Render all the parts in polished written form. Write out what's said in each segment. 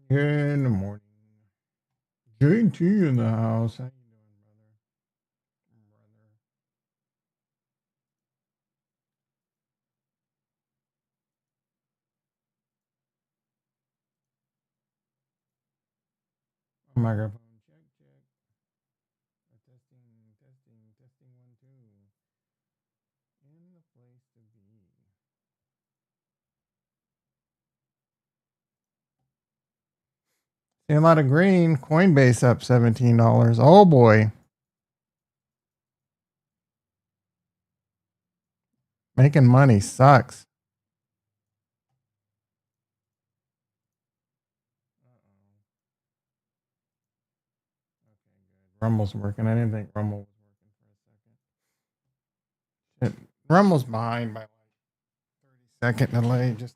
Good morning. JT in the house. How you doing, brother? Microphone check, check. Testing 1, 2. In the place to be. See a lot of green. Coinbase up $17. Oh boy. Making money sucks. Rumble's working. I didn't think Rumble was working for a second. Rumble's behind by like 30-second delay, just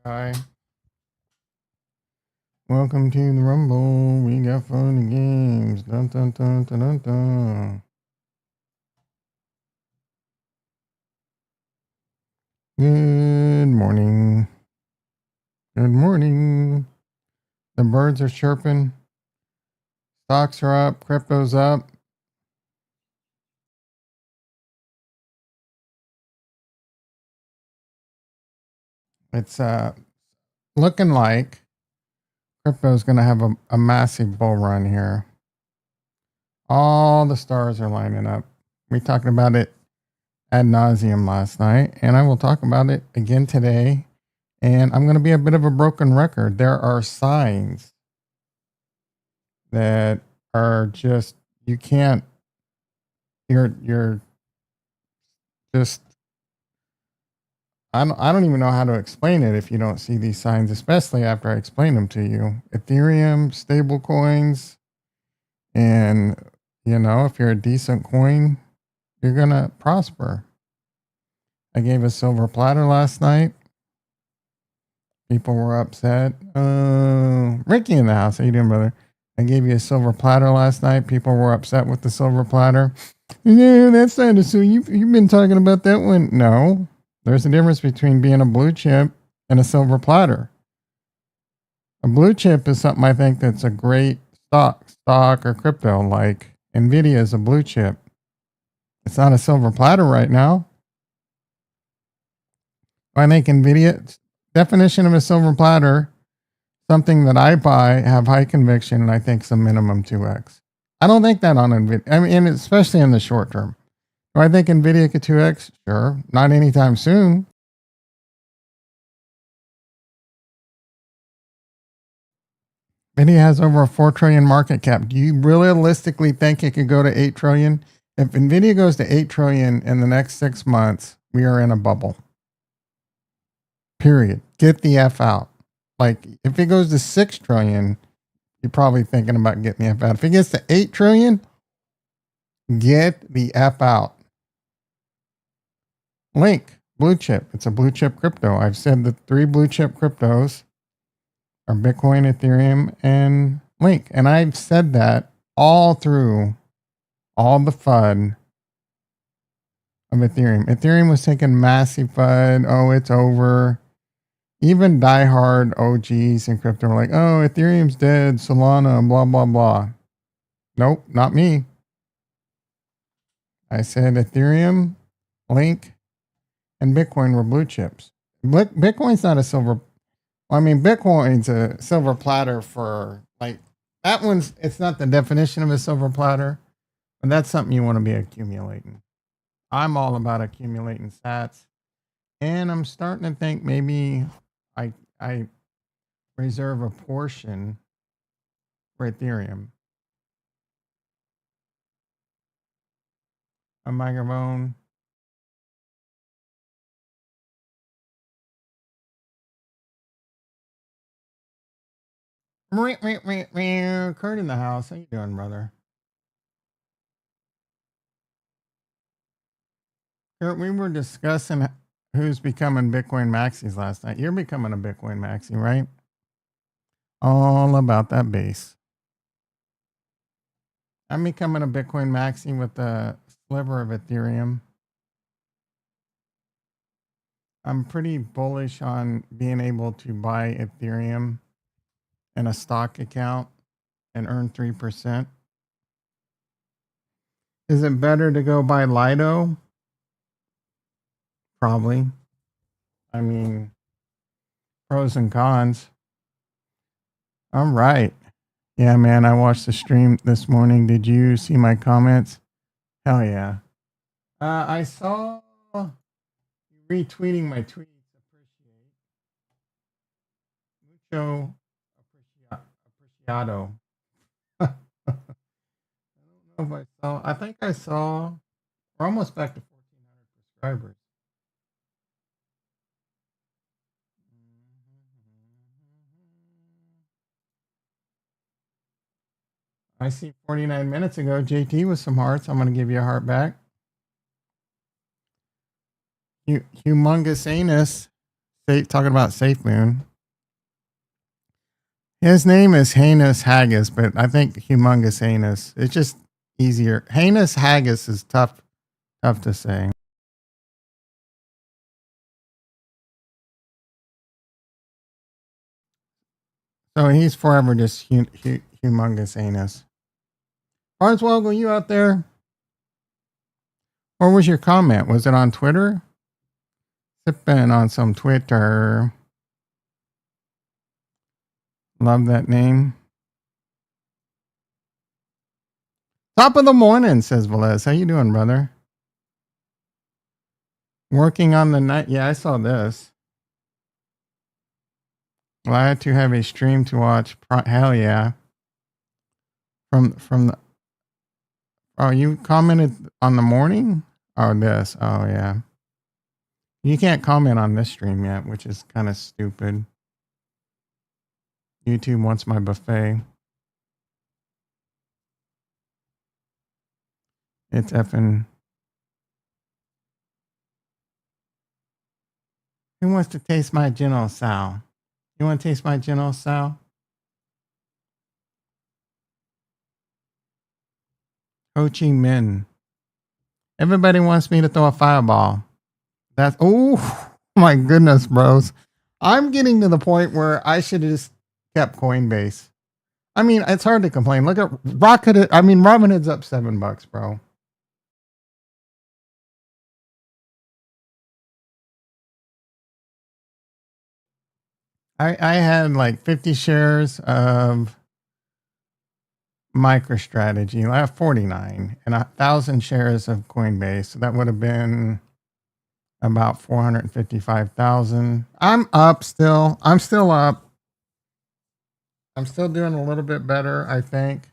an FYI. Welcome to the Rumble. We got fun and games. Dun dun dun dun dun dun. Good morning. Good morning. The birds are chirping. Stocks are up. Crypto's up. It's looking like crypto's going to have a massive bull run here. All the stars are lining up. We talked about it ad nauseum last night, and I will talk about it again today. And I'm going to be a bit of a broken record. There are signs that are just you can't. You're just I don't even know how to explain it if you don't see these signs, especially after I explain them to you. Ethereum, stable coins, and if you're a decent coin, you're gonna prosper. I gave a silver platter last night. People were upset. Ricky in the house. How you doing, brother? I gave you a silver platter last night. People were upset with the silver platter. Yeah, that's not so. You've been talking about that one. No, there's a difference between being a blue chip and a silver platter. A blue chip is something I think that's a great stock or crypto. Like Nvidia is a blue chip. It's not a silver platter right now. I think Nvidia definition of a silver platter, something that I buy, have high conviction, and I think it's a minimum 2x. I don't think that on Nvidia. I mean, especially in the short term. Do I think Nvidia could 2x? Sure. Not anytime soon. Nvidia has over a 4 trillion market cap. Do you realistically think it could go to 8 trillion? If Nvidia goes to 8 trillion in the next 6 months, we are in a bubble. Period. Get the F out. Like if it goes to 6 trillion, you're probably thinking about getting the F out. If it gets to 8 trillion, get the F out. Link, blue chip. It's a blue chip crypto. I've said the 3 blue chip cryptos are Bitcoin, Ethereum, and Link. And I've said that all through all the FUD of Ethereum. Ethereum was taking massive FUD. Oh, it's over. Even diehard OGs in crypto were like, oh, Ethereum's dead, Solana, blah, blah, blah. Nope, not me. I said Ethereum, Link, and Bitcoin were blue chips. Bitcoin's not a silver. I mean, Bitcoin's a silver platter for like that one's. It's not the definition of a silver platter, but that's something you want to be accumulating. I'm all about accumulating sats, and I'm starting to think maybe I reserve a portion for Ethereum. A microphone. Kurt in the house. How you doing, brother? Kurt, we were discussing who's becoming Bitcoin maxis last night. You're becoming a Bitcoin maxi, right? All about that base. I'm becoming a Bitcoin maxi with a sliver of Ethereum. I'm pretty bullish on being able to buy Ethereum in a stock account and earn 3%. Is it better to go buy Lido? Probably. I mean, pros and cons. All right. Yeah, man, I watched the stream this morning. Did you see my comments? Hell yeah. I saw you retweeting my tweets. Appreciate. Mucho appreciado. I don't know if I saw. I think I saw. We're almost back to 1,400 subscribers. I see 49 minutes ago, JT with some hearts. I'm going to give you a heart back. Humongous anus. Talking about Safe Moon. His name is Heinous Haggis, but I think Humongous Anus. It's just easier. Heinous Haggis is tough to say. So he's forever just Humongous Anus. Hardswoggle, you out there? Or was your comment? Was it on Twitter? Sipping on some Twitter. Love that name. Top of the morning, says Velez. How you doing, brother? Working on the night. Yeah, I saw this. Glad to have a stream to watch. Hell yeah. From the. Oh, you commented on the morning? Oh, this. Oh, yeah. You can't comment on this stream yet, which is kind of stupid. YouTube wants my buffet. It's effing. Who wants to taste my General Sal? You want to taste my General Sal? Ho Chi Minh. Everybody wants me to throw a fireball. That's, oh my goodness, bros. I'm getting to the point where I should have just kept Coinbase. I mean, it's hard to complain. Look at Rocket. I mean, Robinhood's up $7, bro. I had like 50 shares of MicroStrategy. I have 49 and 1,000 shares of Coinbase. So that would have been about 455,000. I'm up still. I'm still up. I'm still doing a little bit better, I think.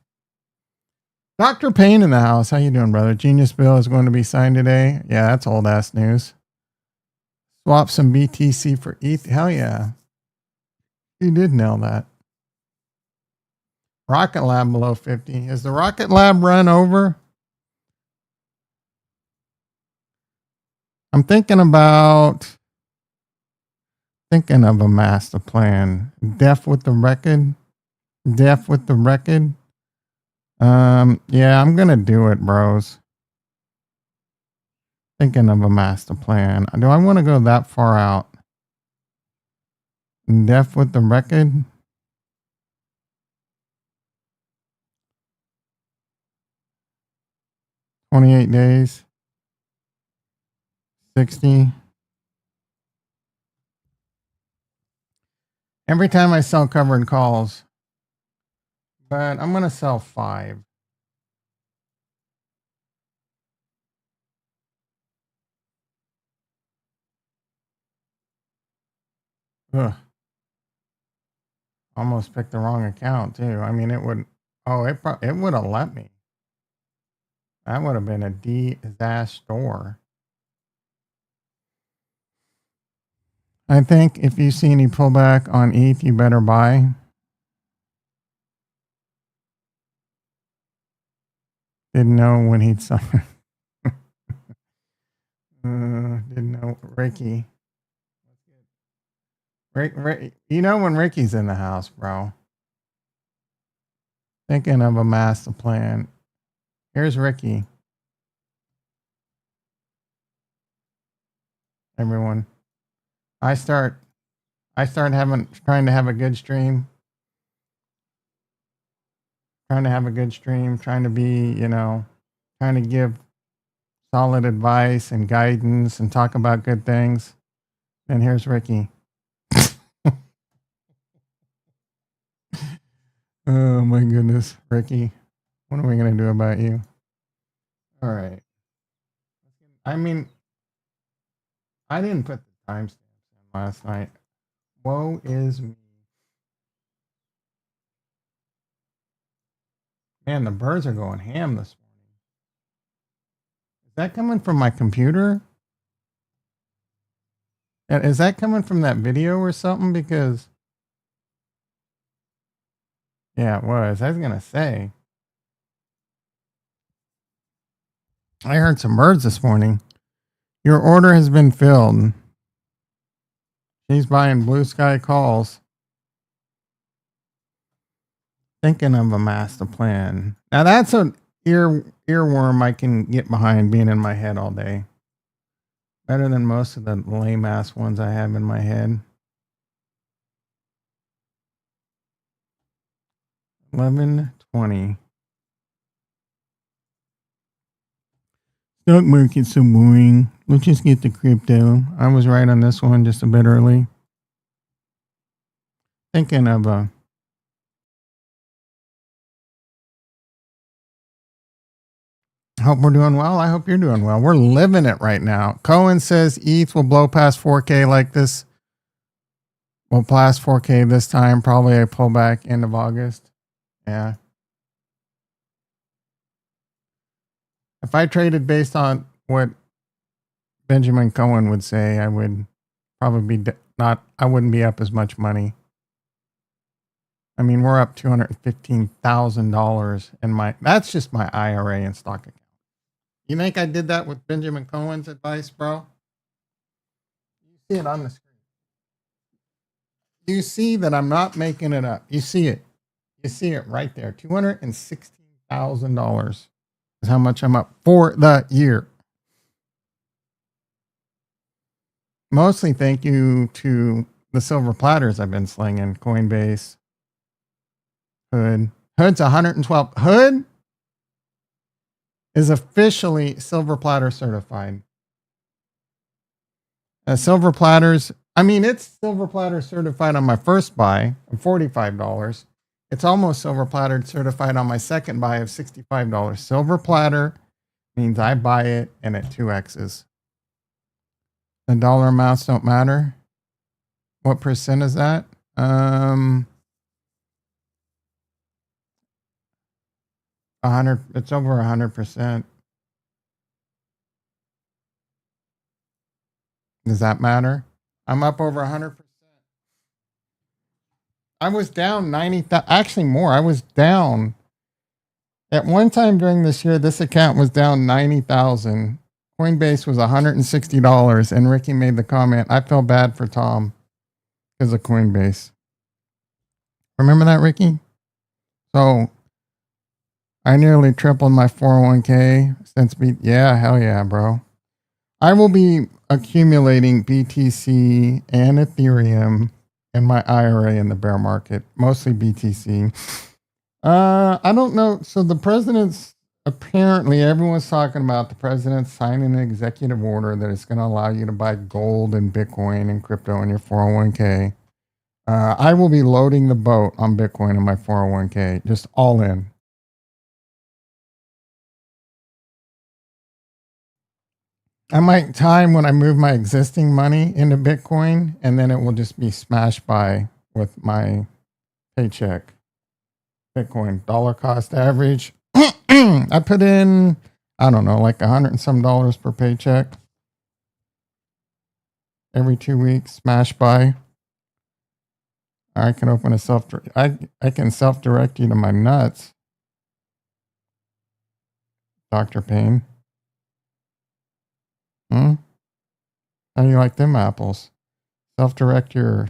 Dr. Payne in the house. How you doing, brother? Genius Bill is going to be signed today. Yeah, that's old ass news. Swap some BTC for ETH. Hell yeah. You did nail that. Rocket Lab below 50. Is the Rocket Lab run over? I'm thinking of a master plan. Deaf with the record. Yeah, I'm gonna do it, bros. Thinking of a master plan. Do I want to go that far out? Deaf with the record. 28 days. 60. Every time I sell covered calls, but I'm gonna sell 5. Ugh. Almost picked the wrong account too. I mean, it would. Oh, it would have let me. That would have been a disaster. I think if you see any pullback on ETH, you better buy. Didn't know when he'd suffer. Didn't know Ricky. Rick, you know when Ricky's in the house, bro. Thinking of a master plan. Here's Ricky. Everyone. I start trying to have a good stream. trying to have a good stream, trying to be, you know, trying to give solid advice and guidance and talk about good things. And here's Ricky. Oh my goodness, Ricky. What are we going to do about you? All right. I mean, I didn't put the timestamps in last night. Woe is me. Man, the birds are going ham this morning. Is that coming from my computer? Is that coming from that video or something? Because, yeah, it was. I was going to say. I heard some birds this morning. Your order has been filled. She's buying blue sky calls. Thinking of a master plan. Now that's an earworm I can get behind being in my head all day. Better than most of the lame ass ones I have in my head. 11:20. Stock market's so boring. Let's just get the crypto. I was right on this one just a bit early. Thinking of a hope we're doing well. I hope you're doing well. We're living it right now. Cohen says ETH will blow past 4K like this. Will pass 4K this time. Probably a pullback end of August. Yeah. If I traded based on what Benjamin Cohen would say, I would probably be I wouldn't be up as much money. I mean, we're up $215,000 in that's just my IRA and stock account. You think I did that with Benjamin Cohen's advice, bro? You see it on the screen. You see that I'm not making it up. You see it. You see it right there. $216,000 is how much I'm up for the year. Mostly thank you to the silver platters I've been slinging. Coinbase. Hood. Hood's 112. Hood is officially silver platter certified. Silver platters. I mean, it's silver platter certified on my first buy of $45. It's almost silver platter certified on my second buy of $65. Silver platter means I buy it and it 2x's. The dollar amounts don't matter. What percent is that? 100. It's over 100%. Does that matter? I'm up over 100%. I was down 90,000. Actually, more. I was down at one time during this year. This account was down 90,000. Coinbase was $160, and Ricky made the comment, I feel bad for Tom because of Coinbase. Remember that, Ricky? So I nearly tripled my 401k since yeah, hell yeah, bro. I will be accumulating BTC and Ethereum in my IRA in the bear market, mostly BTC. I don't know. So the president's apparently everyone's talking about the president signing an executive order that is going to allow you to buy gold and Bitcoin and crypto in your 401k. I will be loading the boat on Bitcoin in my 401k, just all in. I might time when I move my existing money into Bitcoin, and then it will just be smashed by with my paycheck. Bitcoin dollar cost average. I put in, I don't know, like $100 and some per paycheck. Every 2 weeks, smash by. I can open a I can self-direct you to my nuts. Dr. Payne. How do you like them apples? Self-direct your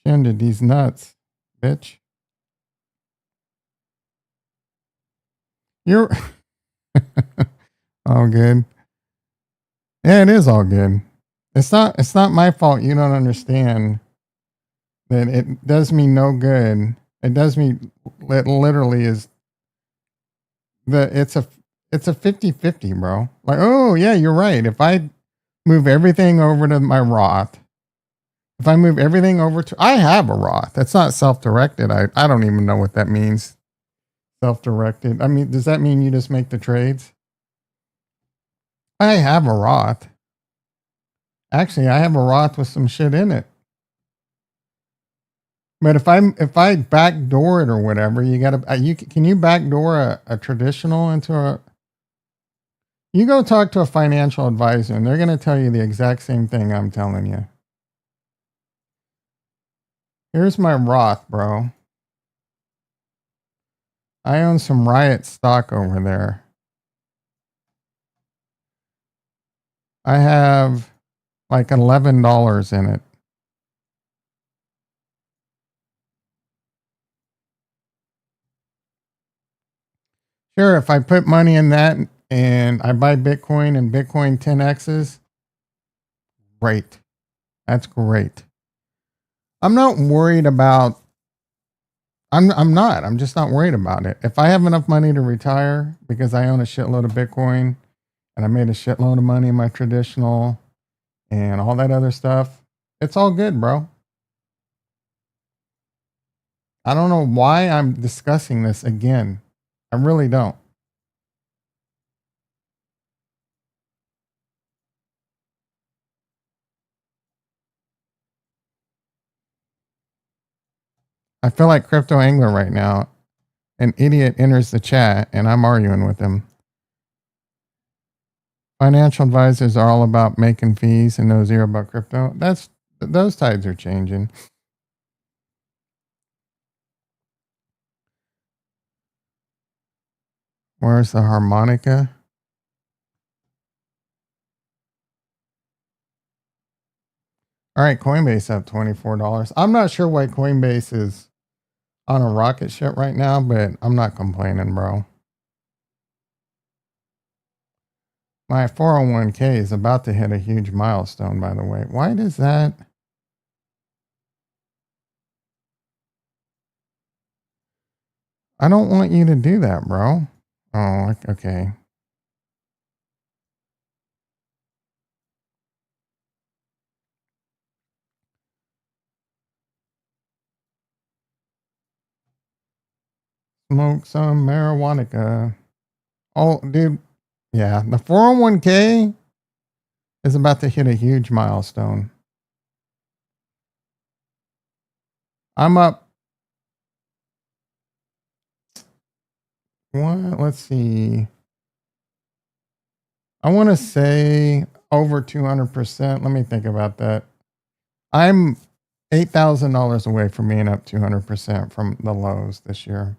chin to these nuts, bitch. You're all good. Yeah, it is all good. It's not my fault you don't understand that it does me no good. It literally is it's a 50-50, bro. Like, oh yeah, you're right. If I move everything over to my Roth, if I move everything over to, I have a Roth. That's not self-directed. I don't even know what that means. Self-directed. I mean, does that mean you just make the trades? I have a Roth. Actually, I have a Roth with some shit in it. But if I backdoor it or whatever, you gotta can you backdoor a traditional into a, you go talk to a financial advisor and they're gonna tell you the exact same thing I'm telling you. Here's my Roth, bro. I own some Riot stock over there. I have like $11 in it. Sure, if I put money in that and I buy Bitcoin and Bitcoin 10x's, great. That's great. I'm not worried about, I'm not. I'm just not worried about it. If I have enough money to retire because I own a shitload of Bitcoin and I made a shitload of money in my traditional and all that other stuff, it's all good, bro. I don't know why I'm discussing this again. I really don't. I feel like Crypto Angler right now. An idiot enters the chat and I'm arguing with him. Financial advisors are all about making fees and know zero about crypto. Those tides are changing. Where's the harmonica? All right, Coinbase up $24. I'm not sure why Coinbase is on a rocket ship right now, but I'm not complaining, bro. My 401k is about to hit a huge milestone, by the way. Why does that? I don't want you to do that, bro. Oh, okay. Smoke some marijuana. Oh, dude. Yeah, the 401k is about to hit a huge milestone. I'm up. What? Let's see. I want to say over 200%. Let me think about that. I'm $8,000 away from being up 200% from the lows this year.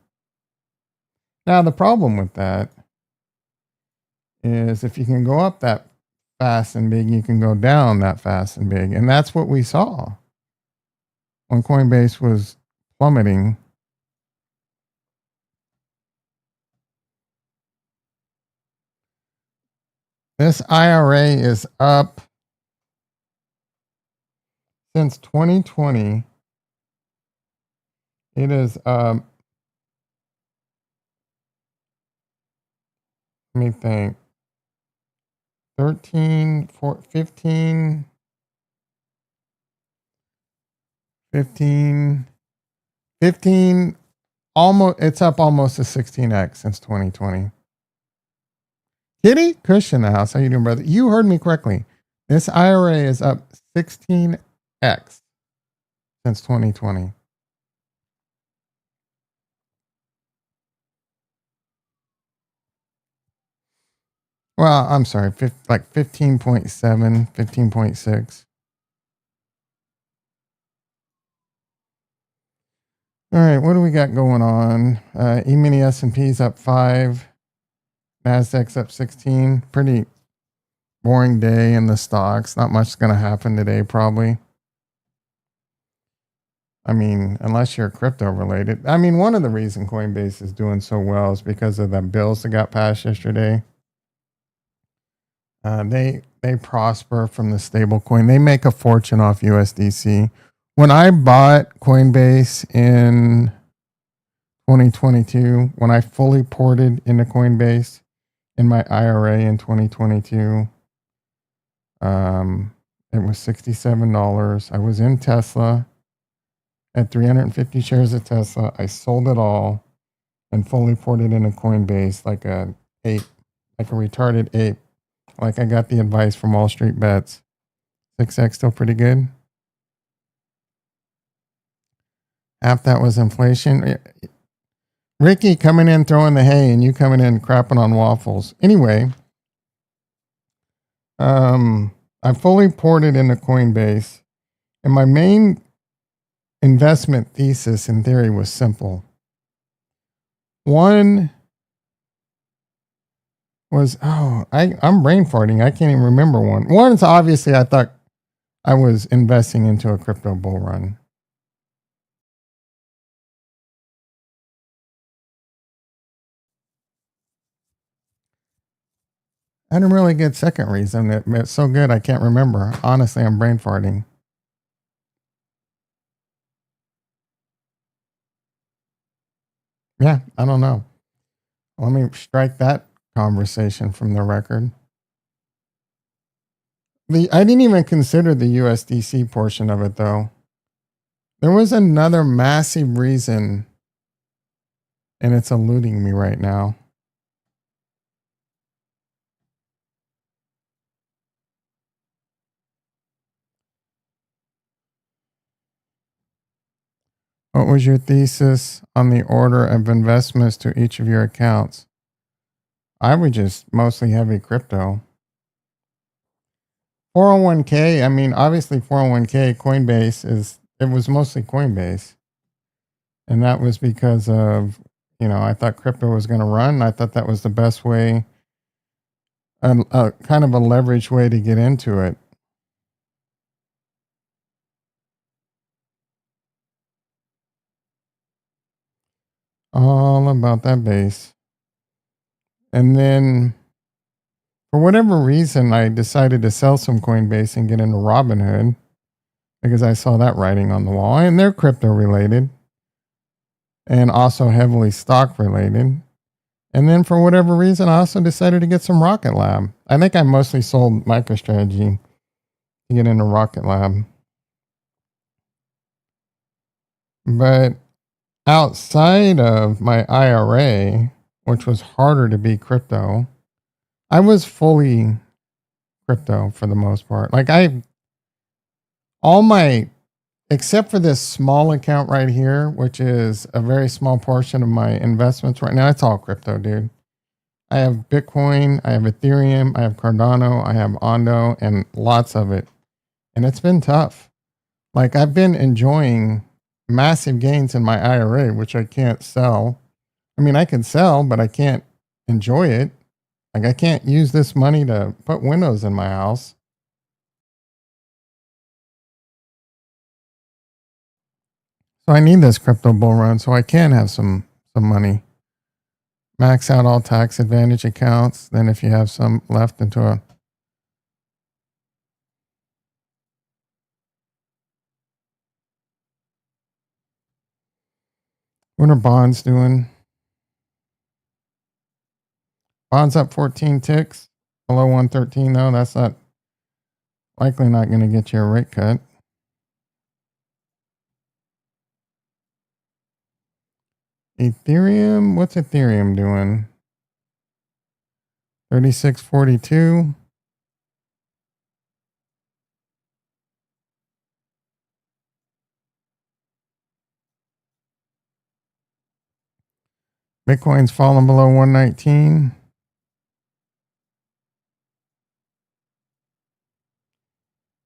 Now, the problem with that is if you can go up that fast and big, you can go down that fast and big. And that's what we saw when Coinbase was plummeting. This IRA is up since 2020. It is, let me think, 13, 15, almost, it's up almost to 16x since 2020. Kitty Kush in the house. How you doing, brother? You heard me correctly. This IRA is up 16x since 2020. Well, I'm sorry, like 15.7, 15.6. All right, what do we got going on? E-mini S&P's up 5. NASDAQ's up 16. Pretty boring day in the stocks. Not much is going to happen today, probably. I mean, unless you're crypto related. I mean, one of the reasons Coinbase is doing so well is because of the bills that got passed yesterday. They prosper from the stable coin. They make a fortune off USDC. When I bought Coinbase in 2022 when I fully ported into Coinbase in my IRA in 2022. It was $67. I was in Tesla at 350 shares of Tesla. I sold it all and fully ported into Coinbase like a ape, like a retarded ape. Like I got the advice from Wall Street Bets. 6x still pretty good. Half that was inflation. Ricky coming in throwing the hay and you coming in crapping on waffles. Anyway, I fully ported into Coinbase, and my main investment thesis in theory was simple. One was, I'm brain farting. I can't even remember one. One's obviously I thought I was investing into a crypto bull run. I had a really good second reason. It's so good I can't remember. Honestly, I'm brain farting. Yeah, I don't know. Let me strike that conversation from the record. I didn't even consider the USDC portion of it, though. There was another massive reason, and it's eluding me right now. What was your thesis on the order of investments to each of your accounts? I would just mostly heavy crypto. 401k, I mean, obviously 401k, Coinbase it was mostly Coinbase. And that was because of, I thought crypto was going to run. I thought that was the best way, a kind of a leverage way to get into it. All about that base. And then for whatever reason, I decided to sell some Coinbase and get into Robinhood because I saw that writing on the wall. And they're crypto related and also heavily stock related. And then for whatever reason, I also decided to get some Rocket Lab. I think I mostly sold MicroStrategy to get into Rocket Lab. But outside of my IRA, which was harder to be crypto, I was fully crypto for the most part. Like except for this small account right here, which is a very small portion of my investments right now, it's all crypto, dude. I have Bitcoin, I have Ethereum, I have Cardano, I have Ondo, and lots of it. And it's been tough. Like I've been enjoying massive gains in my IRA, which I can't sell. I mean, I can sell, but I can't enjoy it. Like I can't use this money to put windows in my house. So I need this crypto bull run so I can have some money. Max out all tax advantage accounts. Then if you have some left into a what are bonds doing? Bonds up 14 ticks. Below 113 though. That's not likely not going to get you a rate cut. Ethereum, what's Ethereum doing? 3642. Bitcoin's falling below 119.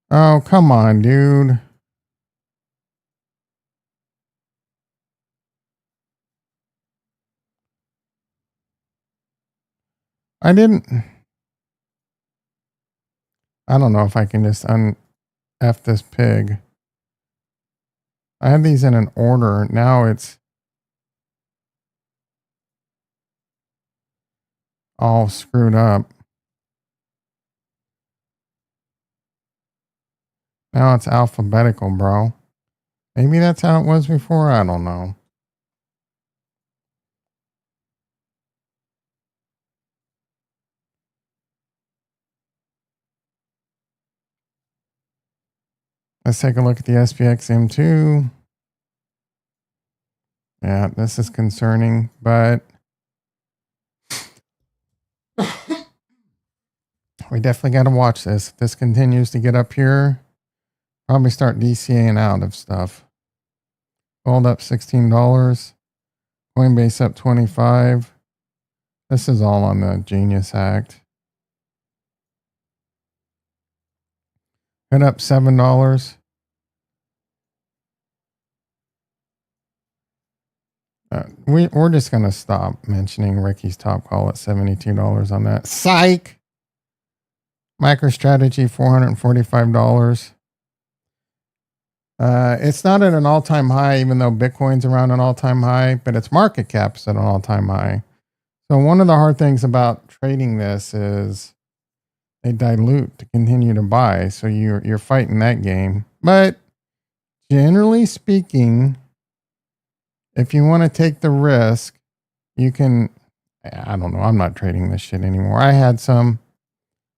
Oh, come on, dude. I don't know if I can just F this pig. I had these in an order. Now it's all screwed up. Now it's alphabetical, bro. Maybe that's how it was before. I don't know. Let's take a look at the SPX M2. Yeah, this is concerning, but we definitely got to watch this. If this continues to get up here, probably start DCAing out of stuff. Gold up $16. Coinbase up 25. This is all on the Genius Act. Hit up $7. We're just going to stop mentioning Ricky's top call at $72 on that. Psych! MicroStrategy, $445. It's not at an all-time high, even though Bitcoin's around an all-time high, but its market cap's at an all-time high. So one of the hard things about trading this is they dilute to continue to buy. So you're fighting that game. But generally speaking, if you want to take the risk, you can. I don't know. I'm not trading this shit anymore. I had some.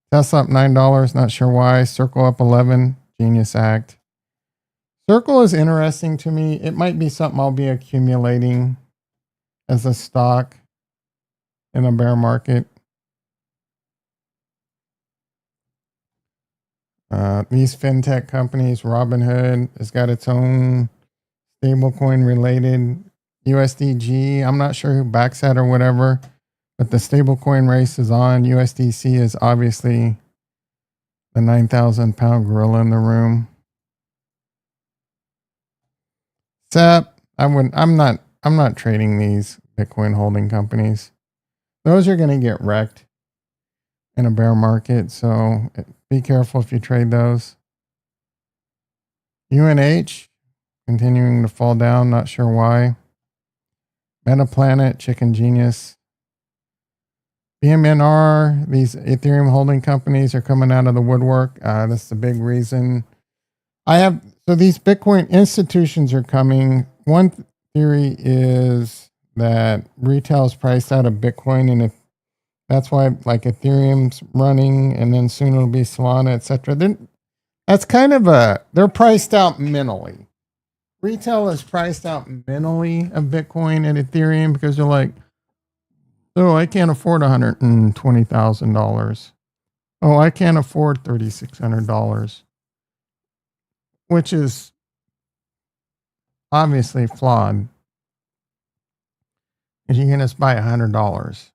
Tesla up $9. Not sure why. Circle up 11. Genius Act. Circle is interesting to me. It might be something I'll be accumulating as a stock in a bear market. These fintech companies, Robinhood has got its own stablecoin related USDG. I'm not sure who backs that or whatever, but the stablecoin race is on. USDC is obviously the 9,000 pound gorilla in the room. SAP, I'm not trading these Bitcoin holding companies. Those are going to get wrecked in a bear market, so be careful if you trade those. UNH continuing to fall down, not sure why. Metaplanet, Chicken Genius. BMNR, these Ethereum holding companies are coming out of the woodwork. That's the big reason. So these Bitcoin institutions are coming. One theory is that retail is priced out of Bitcoin, and if that's why like Ethereum's running, and then soon it'll be Solana, etc. That's kind of they're priced out mentally. Retail is priced out mentally of Bitcoin and Ethereum because they're like, oh, I can't afford $120,000. Oh, I can't afford $3,600, which is obviously flawed. Because you can just buy $100,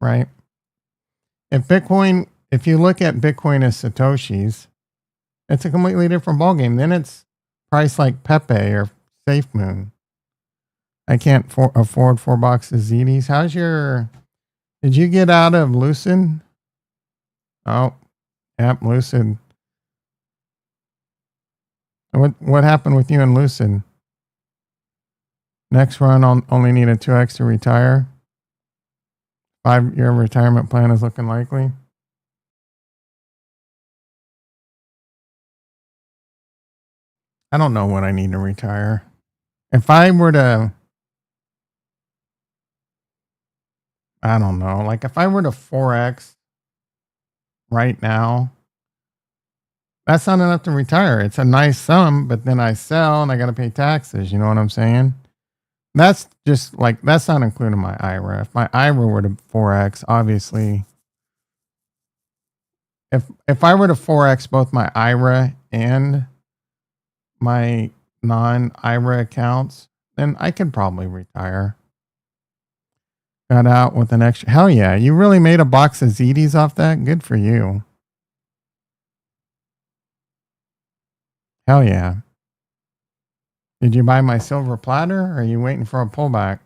right? If you look at Bitcoin as Satoshis, it's a completely different ballgame. Then it's priced like Pepe or SafeMoon. I can't afford 4 boxes ZDs. Did you get out of Lucid? Oh, yep, Lucid. What happened with you and Lucid? Next run, only needed 2x to retire. 5-year retirement plan is looking likely. I don't know what I need to retire. If I were to, I don't know, like if I were to 4x right now, that's not enough to retire. It's a nice sum, but then I sell and I got to pay taxes. You know what I'm saying? That's just like, that's not including my IRA. If my IRA were to 4x, obviously, if I were to 4x both my IRA and my non-IRA accounts, then I could probably retire. Got out with an extra. Hell yeah. You really made a box of ZDs off that? Good for you. Hell yeah. Did you buy my silver platter or are you waiting for a pullback?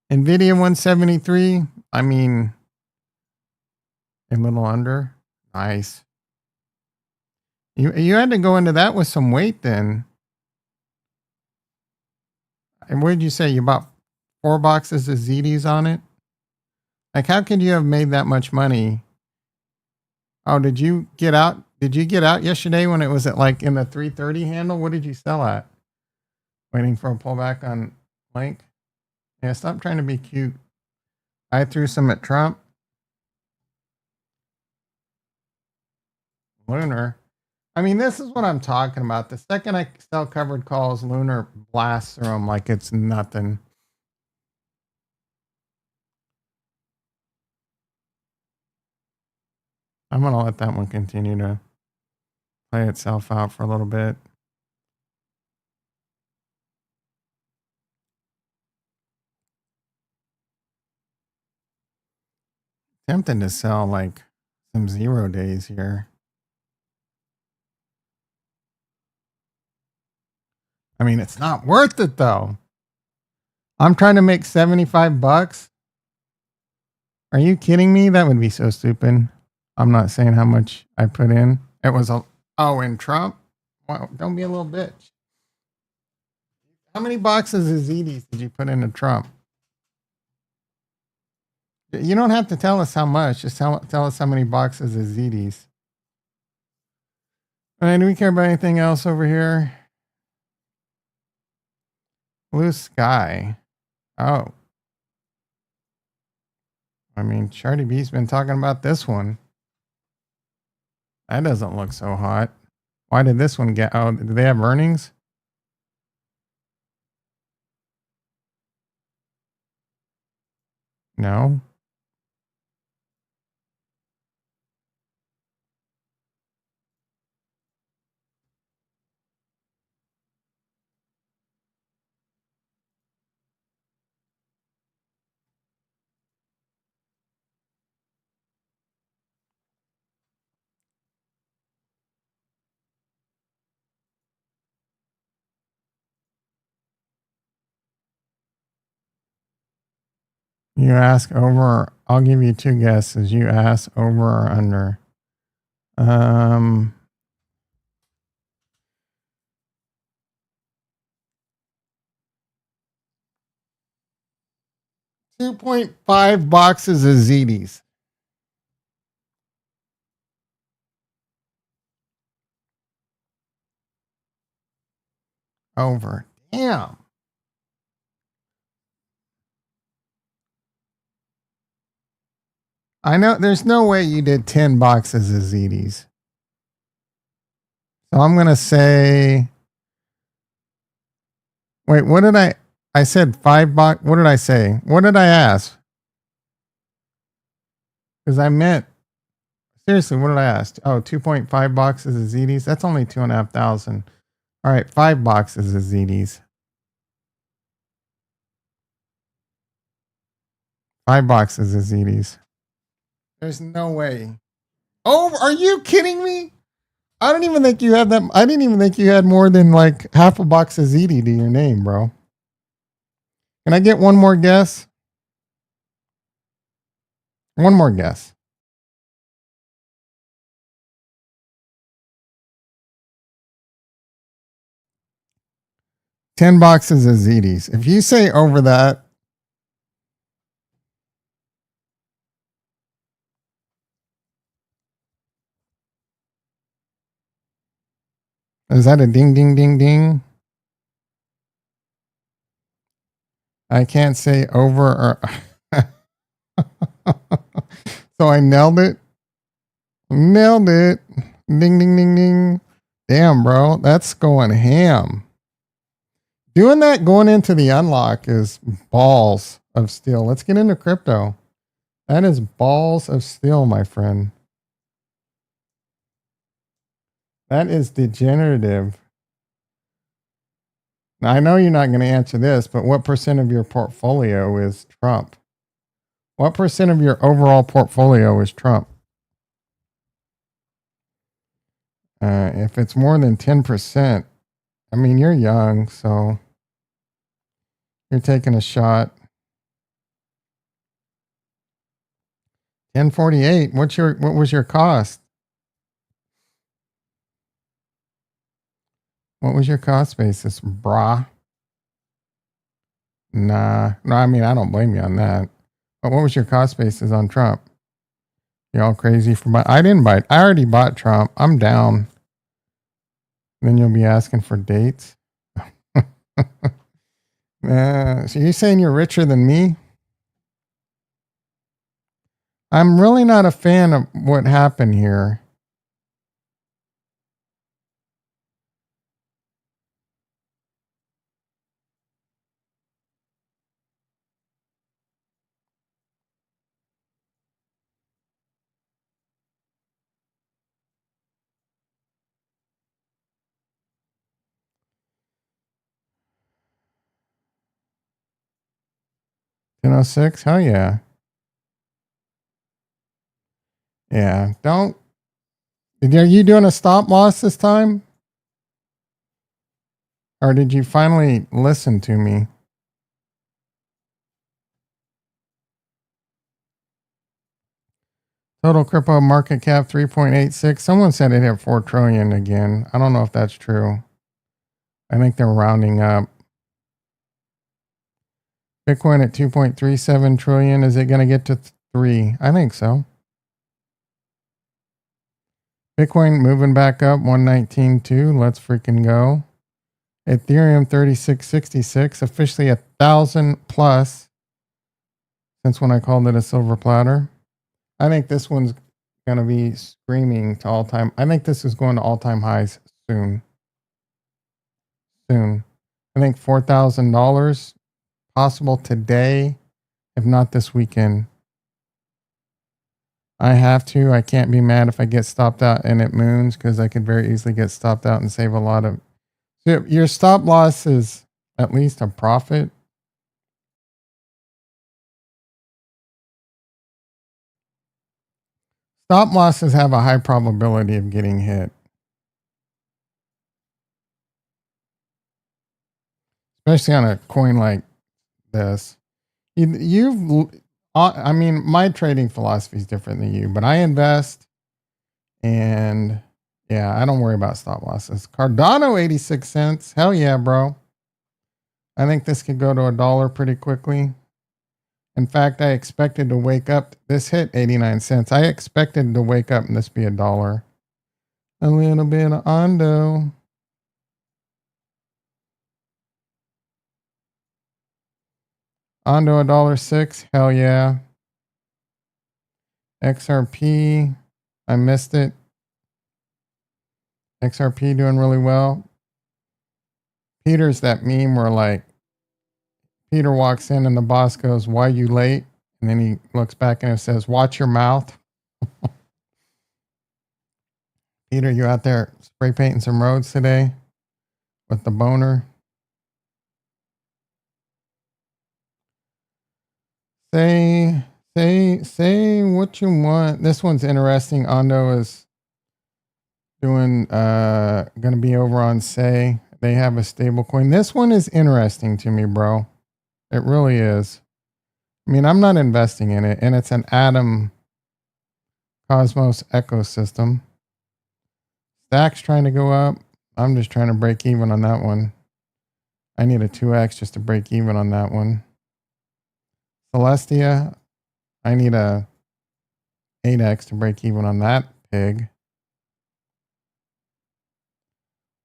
NVIDIA 173. I mean, a little under. Nice. You had to go into that with some weight then. And what did you say? You bought 4 boxes of ZDs on it? Like, how could you have made that much money? Oh, did you get out? Did you get out yesterday when it was at like in the 330 handle? What did you sell at? Waiting for a pullback on Link? Yeah, stop trying to be cute. I threw some at Trump. Lunar. I mean, this is what I'm talking about. The second I sell covered calls, Lunar blasts through them like it's nothing. I'm going to let that one continue to play itself out for a little bit. Tempting to sell like some 0 days here. I mean, it's not worth it though. I'm trying to make 75 bucks. Are you kidding me? That would be so stupid. I'm not saying how much I put in. It was in Trump. Wow, don't be a little bitch. How many boxes of ZDs did you put into Trump? You don't have to tell us how much. Just tell us how many boxes of ZDs. All right, do we care about anything else over here? Blue sky. Oh. I mean, Charlie B's been talking about this one. That doesn't look so hot. Why did this one get... Oh, do they have earnings? No. You ask over... I'll give you 2 guesses. You ask over or under. 2.5 boxes of ZDs. Over. Damn. I know there's no way you did 10 boxes of ZDs. So I'm going to say... Wait, what did I said 5 box... What did I say? What did I ask? Because I meant... Seriously, what did I ask? Oh, 2.5 boxes of ZDs? That's only 2,500. All right, 5 boxes of ZDs. 5 boxes of ZDs. There's no way. Oh, are you kidding me? I don't even think you had that. I didn't even think you had more than like half a box of ZD to your name, bro. Can I get one more guess? One more guess. $10 boxes of ZDs. If you say over that, is that a ding, ding, ding, ding? I can't say over or. So I nailed it. Nailed it. Ding, ding, ding, ding. Damn, bro. That's going ham. Doing that going into the unlock is balls of steel. Let's get into crypto. That is balls of steel, my friend. That is degenerative. Now, I know you're not going to answer this, but what percent of your portfolio is Trump? What percent of your overall portfolio is Trump? If it's more than 10%, I mean, you're young, so you're taking a shot. 1048. What was your cost? What was your cost basis, brah? Nah. No, I mean, I don't blame you on that. But what was your cost basis on Trump? You all crazy for buy? I didn't buy it. I already bought Trump. I'm down. Then you'll be asking for dates. So you're saying you're richer than me? I'm really not a fan of what happened here. 1006? Hell yeah. Yeah. Don't. Are you doing a stop loss this time? Or did you finally listen to me? Total crypto market cap 3.86. Someone said it hit 4 trillion again. I don't know if that's true. I think they're rounding up. Bitcoin at 2.37 trillion. Is it going to get to 3? I think so. Bitcoin moving back up 119.2. Let's freaking go. Ethereum 3666, officially 1,000 plus since when I called it a silver platter. I think this one's going to be screaming to all time. I think this is going to all time highs soon. Soon. I think $4,000 possible today, if not this weekend. I have to. I can't be mad if I get stopped out and it moons, because I could very easily get stopped out and save a lot of. So your stop loss is at least a profit. Stop losses have a high probability of getting hit, especially on a coin like this. I mean, my trading philosophy is different than you, but I invest, and yeah, I don't worry about stop losses. Cardano 86 cents. Hell yeah, bro. I think this could go to $1 pretty quickly. In fact, I expected to wake up. This hit 89 cents. I expected to wake up and this be $1. A little bit of Ondo. Ondo $1.06. Hell yeah. XRP. I missed it. XRP doing really well. Peter's that meme where like Peter walks in and the boss goes, "Why you late?" And then he looks back and it says, "Watch your mouth." Peter, you out there spray painting some roads today with the boner? Say what you want. This one's interesting. Ondo is doing gonna be over on Say. They have a stable coin. This one is interesting to me, bro. It really is. I mean, I'm not investing in it, and it's an Atom Cosmos ecosystem. Stack's trying to go up. I'm just trying to break even on that one. I need a 2x just to break even on that one. Celestia, I need a 8x to break even on that pig.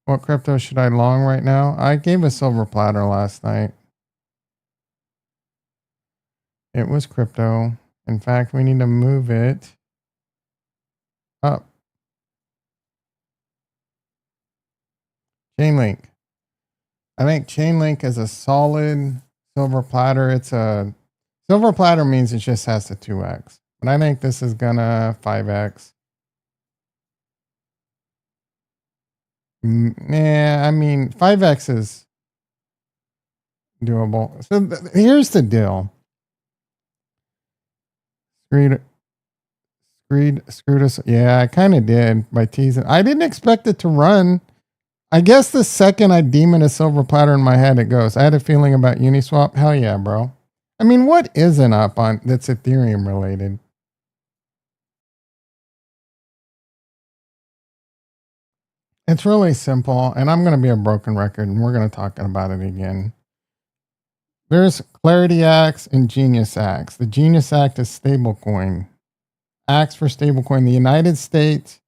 What crypto should I long right now? I gave a silver platter last night. It was crypto. In fact, we need to move it up. Chainlink. I think Chainlink is a solid silver platter. It's a silver platter means it just has to 2x. But I think this is gonna 5x. Yeah, I mean 5x is doable. So here's the deal. Screwed us. Yeah, I kind of did by teasing. I didn't expect it to run. I guess the second I demon a silver platter in my head, it goes. I had a feeling about Uniswap. Hell yeah, bro. I mean, what isn't up on that's Ethereum related? It's really simple, and I'm going to be a broken record, and we're going to talk about it again. There's Clarity Acts and Genius Acts. The Genius Act is stablecoin. Acts for stablecoin. The United States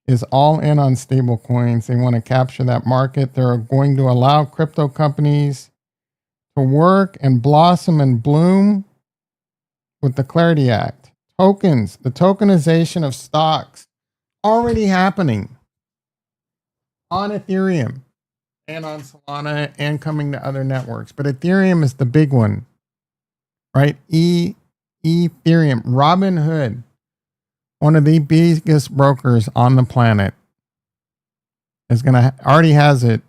is all in on stablecoins. They want to capture that market. They're going to allow crypto companies to work and blossom and bloom with the Clarity Act. Tokens, the tokenization of stocks, already happening on Ethereum and on Solana and coming to other networks. But Ethereum is the big one, right? Ethereum, Robinhood, one of the biggest brokers on the planet, is already has it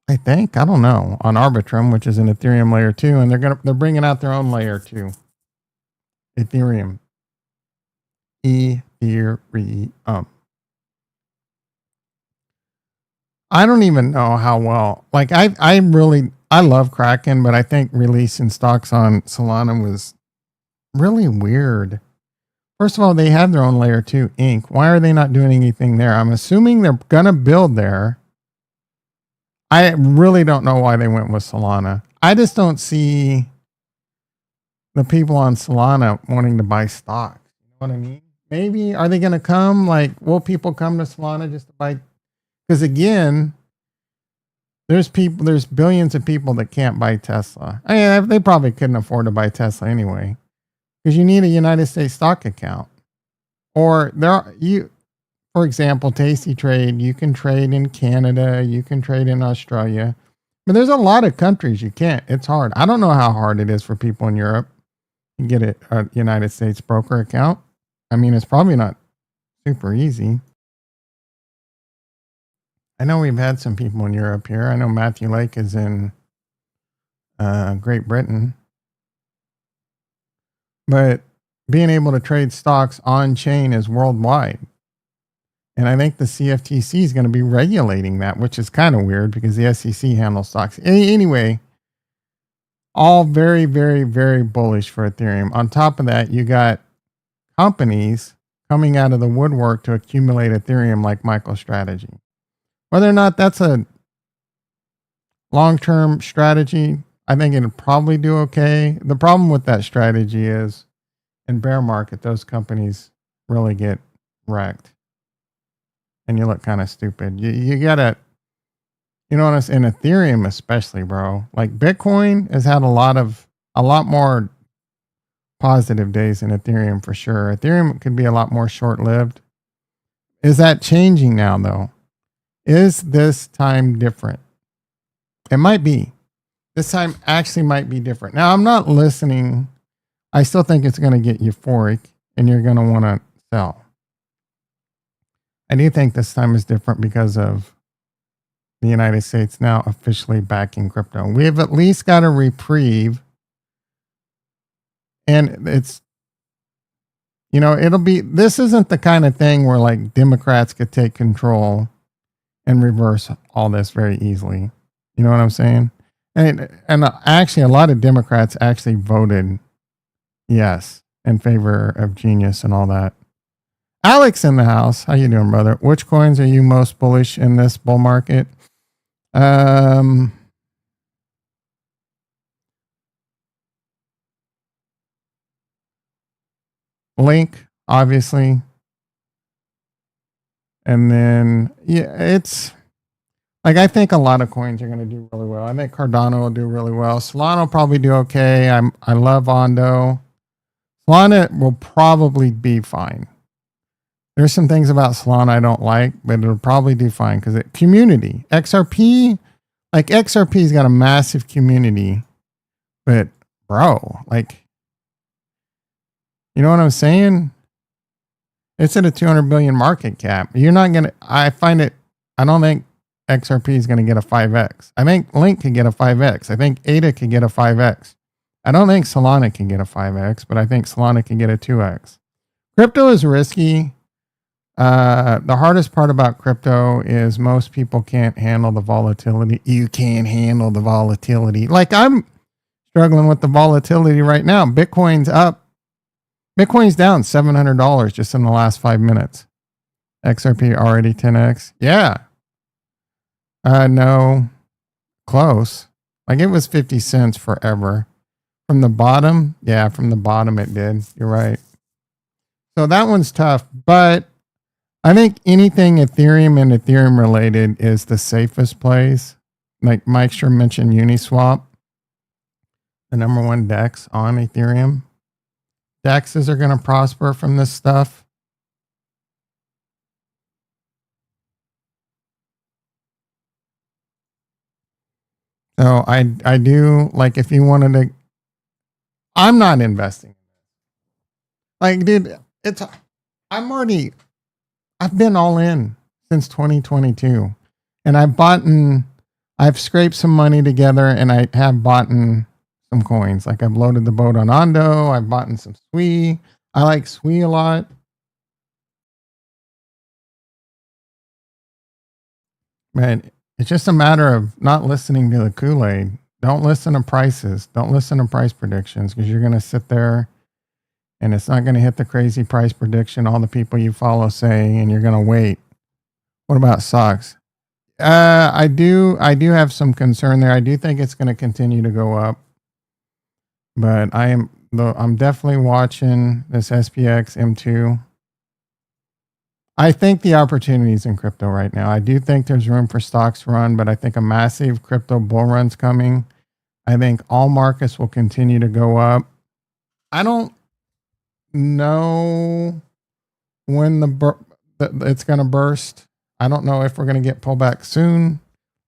I think, I don't know, on Arbitrum, which is an Ethereum layer 2, and they're bringing out their own layer 2. Ethereum. Ethereum. I don't even know how well. Like I love Kraken, but I think releasing stocks on Solana was really weird. First of all, they have their own layer 2 Inc. Why are they not doing anything there? I'm assuming they're gonna build there. I really don't know why they went with Solana. I just don't see the people on Solana wanting to buy stock. You know what I mean? Maybe are they gonna come? Like, will people come to Solana just to buy? Because again, there's billions of people that can't buy Tesla. I mean, they probably couldn't afford to buy Tesla anyway, because you need a United States stock account. Or for example, Tasty Trade, you can trade in Canada, you can trade in Australia, but there's a lot of countries you can't. It's hard. I don't know how hard it is for people in Europe to get a United States broker account. I mean, it's probably not super easy. I know we've had some people in Europe here. I know Matthew Lake is in Great Britain. But being able to trade stocks on chain is worldwide. And I think the CFTC is going to be regulating that, which is kind of weird because the SEC handles stocks. Anyway, all very, very, very bullish for Ethereum. On top of that, you got companies coming out of the woodwork to accumulate Ethereum like MicroStrategy. Whether or not that's a long-term strategy, I think it'll probably do okay. The problem with that strategy is in bear market, those companies really get wrecked. And you look kind of stupid. You gotta, you know, in Ethereum especially, bro. Like Bitcoin has had a lot more positive days in Ethereum for sure. Ethereum could be a lot more short-lived. Is that changing now though? Is this time different? It might be. This time actually might be different. Now, I'm not listening. I still think it's going to get euphoric and you're going to want to sell. I do think this time is different because of the United States now officially backing crypto. We have at least got a reprieve. And it's, you know, this isn't the kind of thing where like Democrats could take control and reverse all this very easily. You know what I'm saying? And actually, a lot of Democrats actually voted yes in favor of Genius and all that. Alex in the house. How you doing, brother? Which coins are you most bullish in this bull market? Link, obviously. And then, yeah, it's like I think a lot of coins are going to do really well. I think Cardano will do really well. Solana will probably do okay. I love Ondo. Solana will probably be fine. There's some things about Solana I don't like, but it'll probably do fine because community. XRP's got a massive community, but bro, like, you know what I'm saying? It's at a 200 billion market cap. I don't think XRP is going to get a 5x. I think Link could get a 5x. I think ADA could get a 5x. I don't think Solana can get a 5x, but I think Solana can get a 2x. Crypto is risky. The hardest part about crypto is most people can't handle the volatility. You can't handle the volatility. Like I'm struggling with the volatility right now. Bitcoin's up. Bitcoin's down $700 just in the last 5 minutes. XRP already 10x. Yeah. No. Close. Like it was 50 cents forever. From the bottom? Yeah, from the bottom it did. You're right. So that one's tough. But I think anything Ethereum and Ethereum related is the safest place. Like Mike sure mentioned Uniswap. The number one DEX on Ethereum. DEXs are going to prosper from this stuff. So I do like if you wanted to. I'm not investing. Like, dude, I've been all in since 2022, and I've bought I've scraped some money together and I have bought some coins. Like I've loaded the boat on Ondo. I've bought some SWE. I like SWE a lot. But it's just a matter of not listening to the Kool-Aid. Don't listen to prices. Don't listen to price predictions because you're going to sit there and it's not going to hit the crazy price prediction all the people you follow say, and you're going to wait. What about stocks? I do have some concern there. I do think it's going to continue to go up, but I'm definitely watching this SPX M2. I think the opportunity is in crypto right now. I do think there's room for stocks to run, but I think a massive crypto bull run's coming. I think all markets will continue to go up. I don't know when it's going to burst. I don't know if we're going to get pullback soon.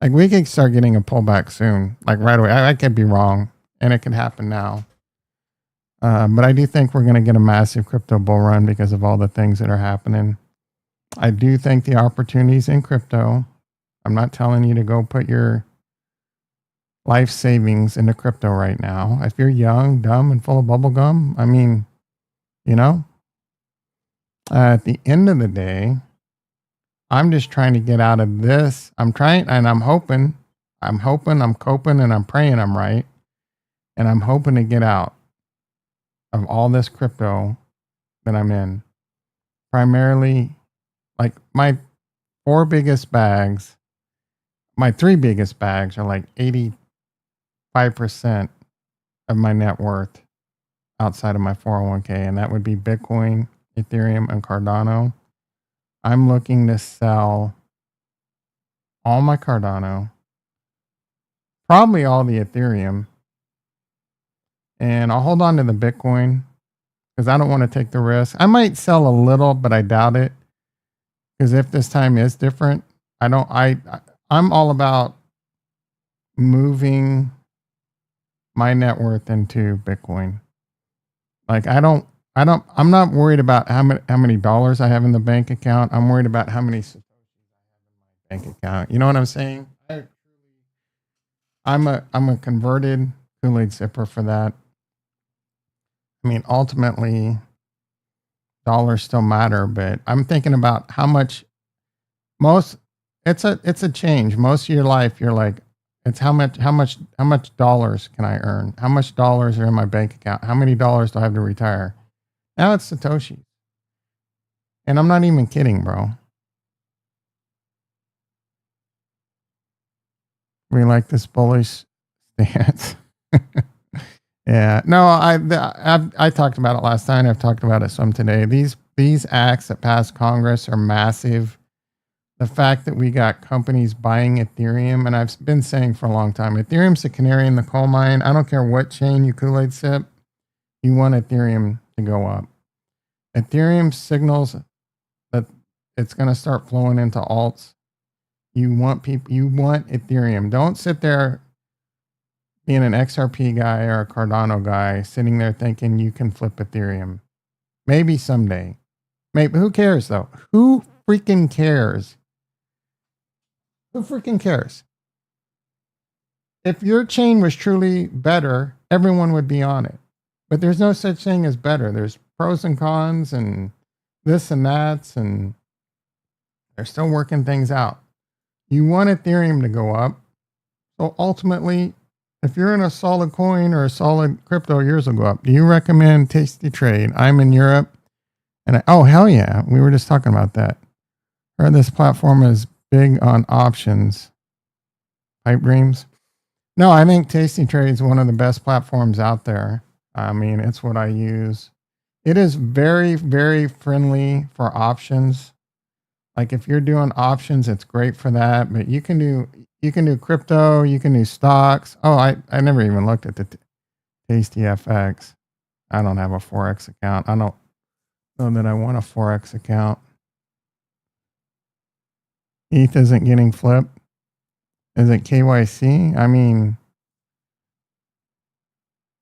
Like we could start getting a pullback soon, like right away. I could be wrong, and it could happen now. But I do think we're going to get a massive crypto bull run because of all the things that are happening. I do think the opportunities in crypto. I'm not telling you to go put your life savings into crypto right now. If you're young, dumb, and full of bubble gum, I mean, at the end of the day, I'm just trying to get out of this. I'm trying, and I'm hoping, I'm coping, and I'm praying I'm right. And I'm hoping to get out of all this crypto that I'm in. Primarily, like my 4 biggest bags, my 3 biggest bags are like 85% of my net worth outside of my 401k. And that would be Bitcoin, Ethereum, and Cardano. I'm looking to sell all my Cardano, probably all the Ethereum, and I'll hold on to the Bitcoin because I don't want to take the risk. I might sell a little, but I doubt it. Because if this time is different, I'm all about moving my net worth into Bitcoin. Like I'm not worried about how many dollars I have in the bank account. I'm worried about how many Satoshis I have in my bank account. You know what I'm saying? I'm a converted Kool-Aid sipper for that. I mean, ultimately, dollars still matter, but I'm thinking about how much it's a change. Most of your life, you're like, it's how much dollars can I earn? How much dollars are in my bank account? How many dollars do I have to retire? Now it's Satoshi. And I'm not even kidding, bro. We like this bullish stance. Yeah. No, I talked about it last night. I've talked about it some today. These acts that passed Congress are massive. The fact that we got companies buying Ethereum, and I've been saying for a long time, Ethereum's the canary in the coal mine. I don't care what chain you Kool-Aid sip, you want Ethereum to go up. Ethereum signals that it's going to start flowing into alts. You want Ethereum. Don't sit there being an XRP guy or a Cardano guy sitting there thinking you can flip Ethereum. Maybe someday. Maybe. Who cares though? Who freaking cares? Who freaking cares? If your chain was truly better, everyone would be on it. But there's no such thing as better. There's pros and cons and this and that, and they're still working things out. You want Ethereum to go up. So ultimately, if you're in a solid coin or a solid crypto, yours will go up. Do you recommend Tasty Trade? I'm in Europe. And oh, hell yeah. We were just talking about that. Heard this platform is big on options. Pipe dreams. No, I think Tasty Trade is one of the best platforms out there. I mean, it's what I use. It is very, very friendly for options. Like if you're doing options, it's great for that. But you can do crypto, you can do stocks. Oh, I never even looked at the Tasty FX. I don't have a Forex account. I don't know that I want a Forex account. ETH isn't getting flipped. Is it KYC? I mean,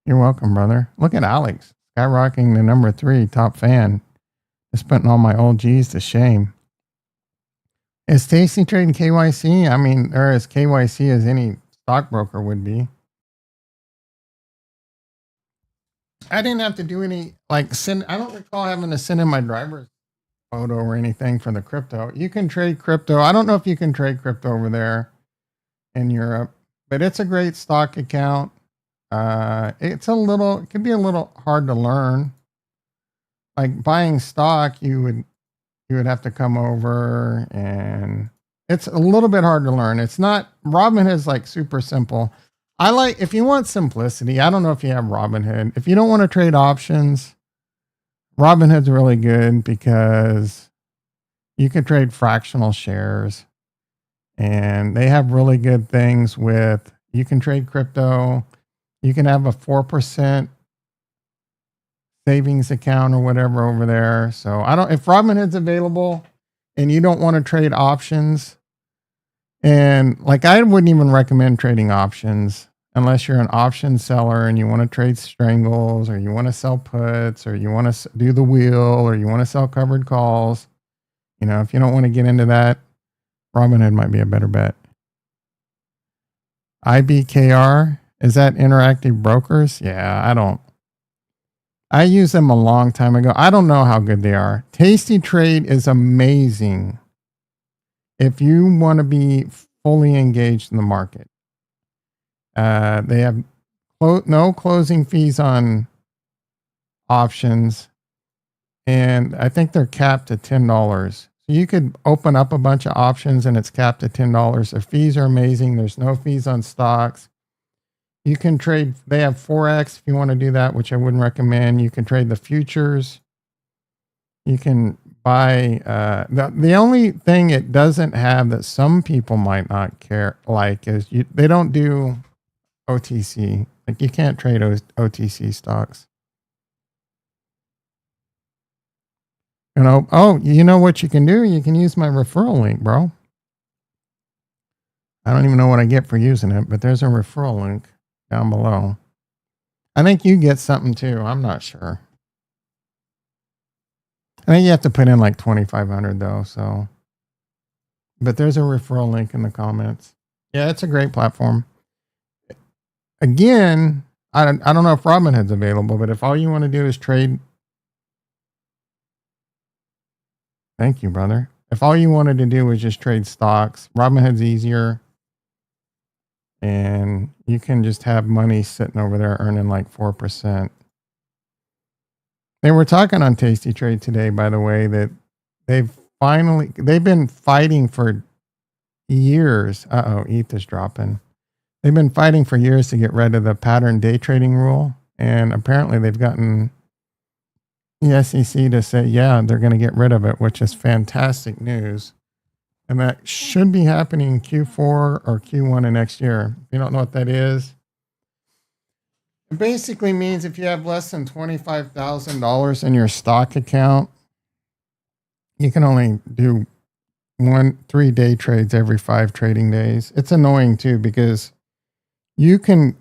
you're welcome, brother. Look at Alex, skyrocketing to number 3, top fan. Just putting all my old G's to shame. Is Tasty trading KYC? I mean, they're as KYC as any stockbroker would be. I didn't have to do any like send. I don't recall having to send in my driver's photo or anything for the crypto. You can trade crypto. I don't know if you can trade crypto over there in Europe, but it's a great stock account. It can be a little hard to learn. Like buying stock, you would have to come over, and it's a little bit hard to learn. It's not Robinhood is like super simple. I like if you want simplicity. I don't know if you have Robinhood. If you don't want to trade options, Robinhood's really good because you can trade fractional shares, and they have really good things with you can trade crypto. You can have a 4% savings account or whatever over there. So if Robinhood's available and you don't want to trade options, and like I wouldn't even recommend trading options unless you're an option seller and you want to trade strangles or you want to sell puts or you want to do the wheel or you want to sell covered calls. You know, if you don't want to get into that, Robinhood might be a better bet. IBKR, is that Interactive Brokers? Yeah, I used them a long time ago. I don't know how good they are. Tasty Trade is amazing if you want to be fully engaged in the market. They have no closing fees on options, and I think they're capped at $10. So you could open up a bunch of options and it's capped at $10. Their fees are amazing. There's no fees on stocks. You can trade, they have Forex if you want to do that, which I wouldn't recommend. You can trade the futures. You can buy, the only thing it doesn't have that some people might not care like is they don't do OTC. Like you can't trade OTC stocks. You know what you can do? You can use my referral link, bro. I don't even know what I get for using it, but there's a referral link down below. I think you get something too. I'm not sure. I think you have to put in like 2,500 though. So, but there's a referral link in the comments. Yeah, it's a great platform. Again, I don't know if Robinhood's available, but if all you want to do is trade, thank you, brother. If all you wanted to do was just trade stocks, Robinhood's easier. And you can just have money sitting over there earning like 4%. They were talking on Tasty Trade today, by the way, that they've been fighting for years. ETH is dropping. They've been fighting for years to get rid of the pattern day trading rule. And apparently they've gotten the SEC to say, yeah, they're going to get rid of it, which is fantastic news. And that should be happening in Q4 or Q1 of next year. If you don't know what that is, it basically means if you have less than $25,000 in your stock account, you can only do 3-day trades every 5 trading days. It's annoying too because you can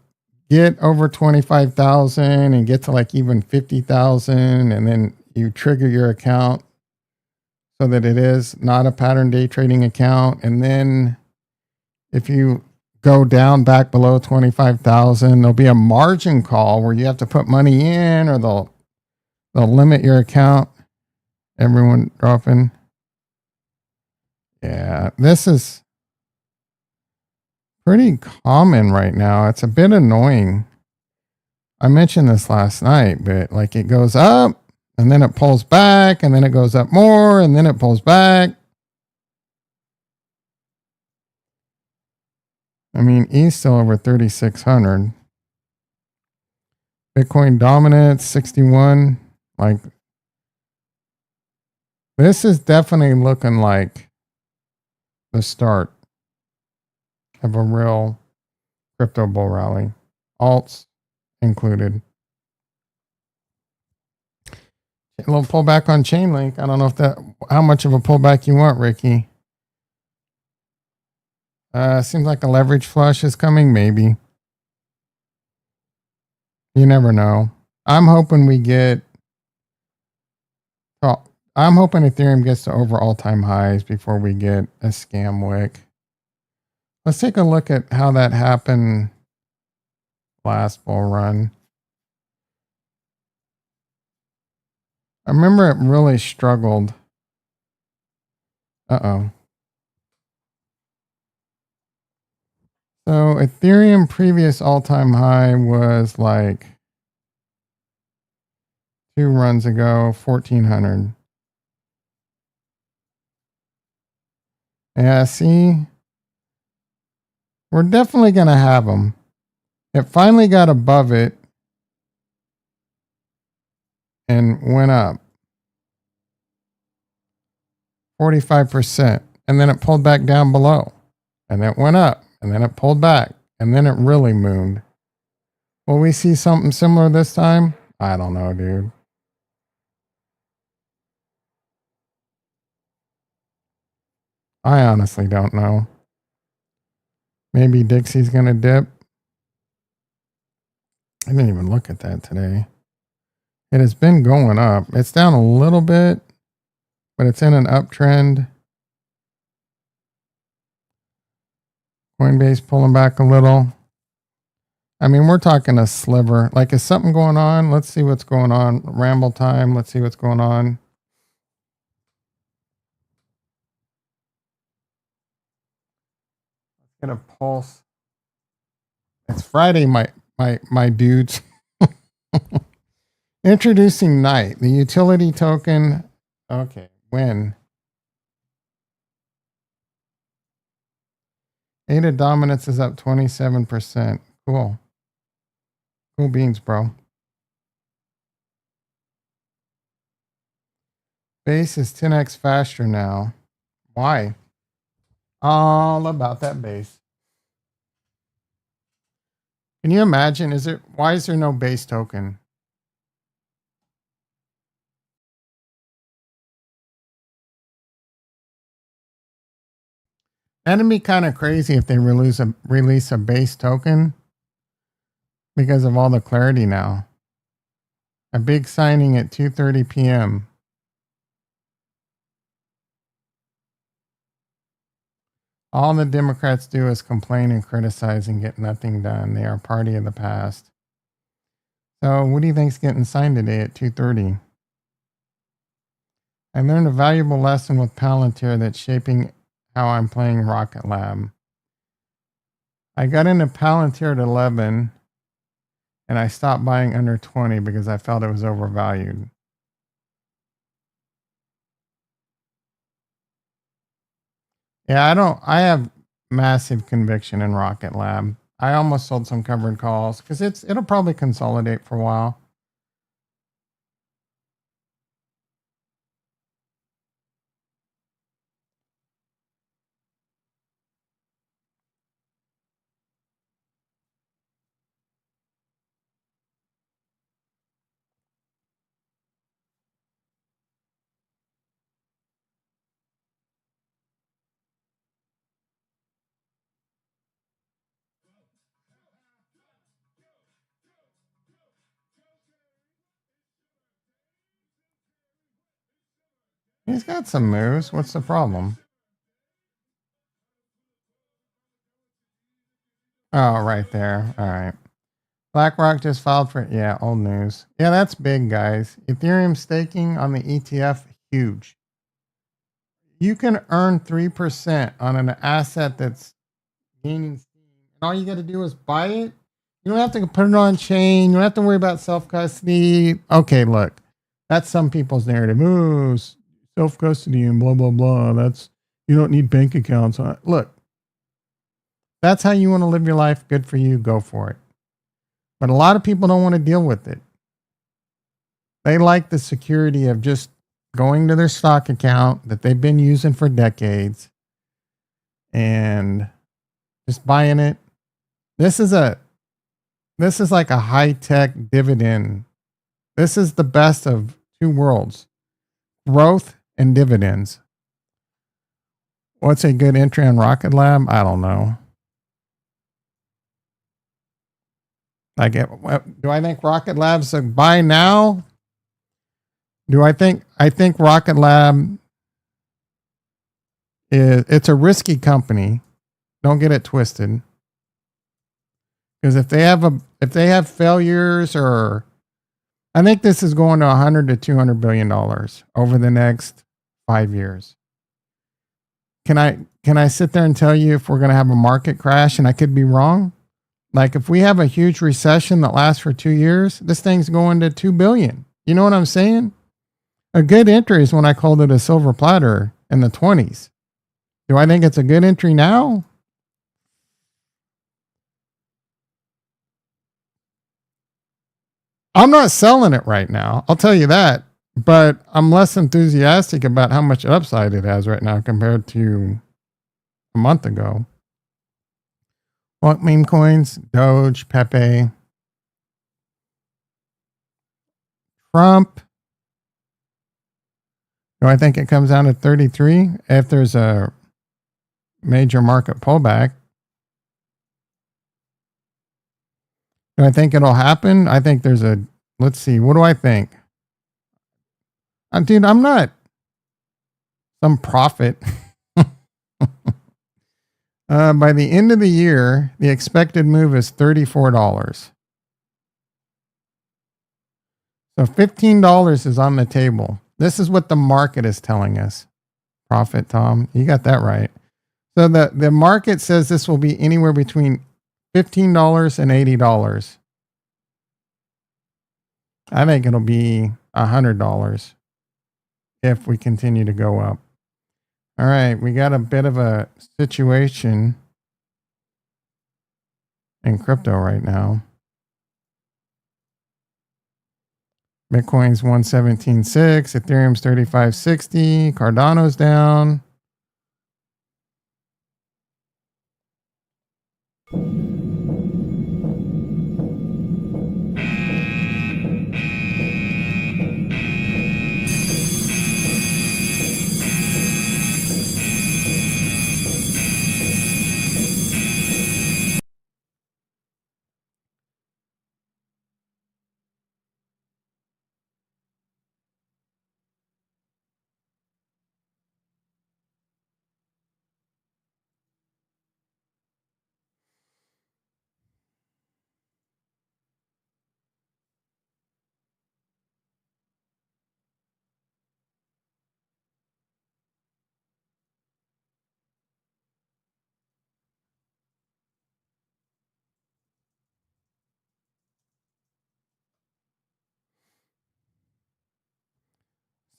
get over 25,000 and get to like even 50,000, and then you trigger your account so that it is not a pattern day trading account. And then if you go down back below 25,000, there'll be a margin call where you have to put money in, or they'll limit your account. Everyone dropping. Yeah, this is pretty common right now. It's a bit annoying. I mentioned this last night, but like it goes up and then it pulls back and then it goes up more and then it pulls back. I mean, ETH's still over 3,600. Bitcoin dominance 61. Like, this is definitely looking like the start of a real crypto bull rally, alts included. A little pullback on Chainlink. I don't know how much of a pullback you want, Ricky. Seems like a leverage flush is coming, maybe. You never know. I'm hoping we get I'm hoping Ethereum gets to over all-time highs before we get a scam wick. Let's take a look at how that happened last bull run. I remember it really struggled. Uh-oh. So Ethereum previous all-time high was like 2 runs ago, 1400. Yeah, see? We're definitely going to have them. It finally got above it and went up 45%. And then it pulled back down below. And then it went up. And then it pulled back. And then it really mooned. Will we see something similar this time? I don't know, dude. I honestly don't know. Maybe Dixie's going to dip. I didn't even look at that today. It has been going up. It's down a little bit, but it's in an uptrend. Coinbase pulling back a little. I mean, we're talking a sliver. Like, is something going on? Let's see what's going on. Ramble time. Let's see what's going on. Let's get a pulse. It's Friday, my dudes. Introducing Night, the utility token. Okay, when? ADA dominance is up 27%. Cool. Cool beans, bro. Base is 10x faster now. Why? All about that base. Can you imagine? Why is there no base token? That'd be kind of crazy if they release a base token because of all the clarity now. A big signing at 2:30 p.m. All the Democrats do is complain and criticize and get nothing done. They are party of the past. So what do you think's getting signed today at 2:30? I learned a valuable lesson with Palantir that's shaping how I'm playing Rocket Lab. I got into Palantir at 11 and I stopped buying under 20 because I felt it was overvalued. Yeah, I have massive conviction in Rocket Lab. I almost sold some covered calls because it'll probably consolidate for a while. He's got some moves. What's the problem? Oh, right there. All right. BlackRock just filed for, yeah, old news. Yeah, that's big, guys. Ethereum staking on the ETF, huge. You can earn 3% on an asset that's gaining steam. And all you got to do is buy it. You don't have to put it on chain. You don't have to worry about self custody. Okay, look, that's some people's narrative. Oh, self custody and blah, blah, blah. You don't need bank accounts. Look, that's how you want to live your life. Good for you. Go for it. But a lot of people don't want to deal with it. They like the security of just going to their stock account that they've been using for decades and just buying it. This is like a high-tech dividend. This is the best of two worlds. Growth and dividends. What's a good entry on Rocket Lab? I don't know. Do I think Rocket Lab's a buy now? Do I think Rocket Lab it's a risky company. Don't get it twisted. Because if they have failures, or I think this is going to 100 to 200 billion dollars over the next 5 years. Can I sit there and tell you if we're going to have a market crash, and I could be wrong? Like if we have a huge recession that lasts for 2 years, this thing's going to 2 billion. You know what I'm saying? A good entry is when I called it a silver platter in the 20s. Do I think it's a good entry now? I'm not selling it right now. I'll tell you that. But I'm less enthusiastic about how much upside it has right now compared to a month ago. What meme coins? Doge, Pepe, Trump. Do I think it comes down to 33 if there's a major market pullback? Do I think it'll happen? I think there's a, let's see, what do I think? Dude, I'm not some prophet. By the end of the year, the expected move is $34. So $15 is on the table. This is what the market is telling us. Profit, Tom. You got that right. So the market says this will be anywhere between $15 and $80. I think it'll be $100 if we continue to go up. All right, we got a bit of a situation in crypto right now. Bitcoin's 117.6, Ethereum's 35.60, Cardano's down.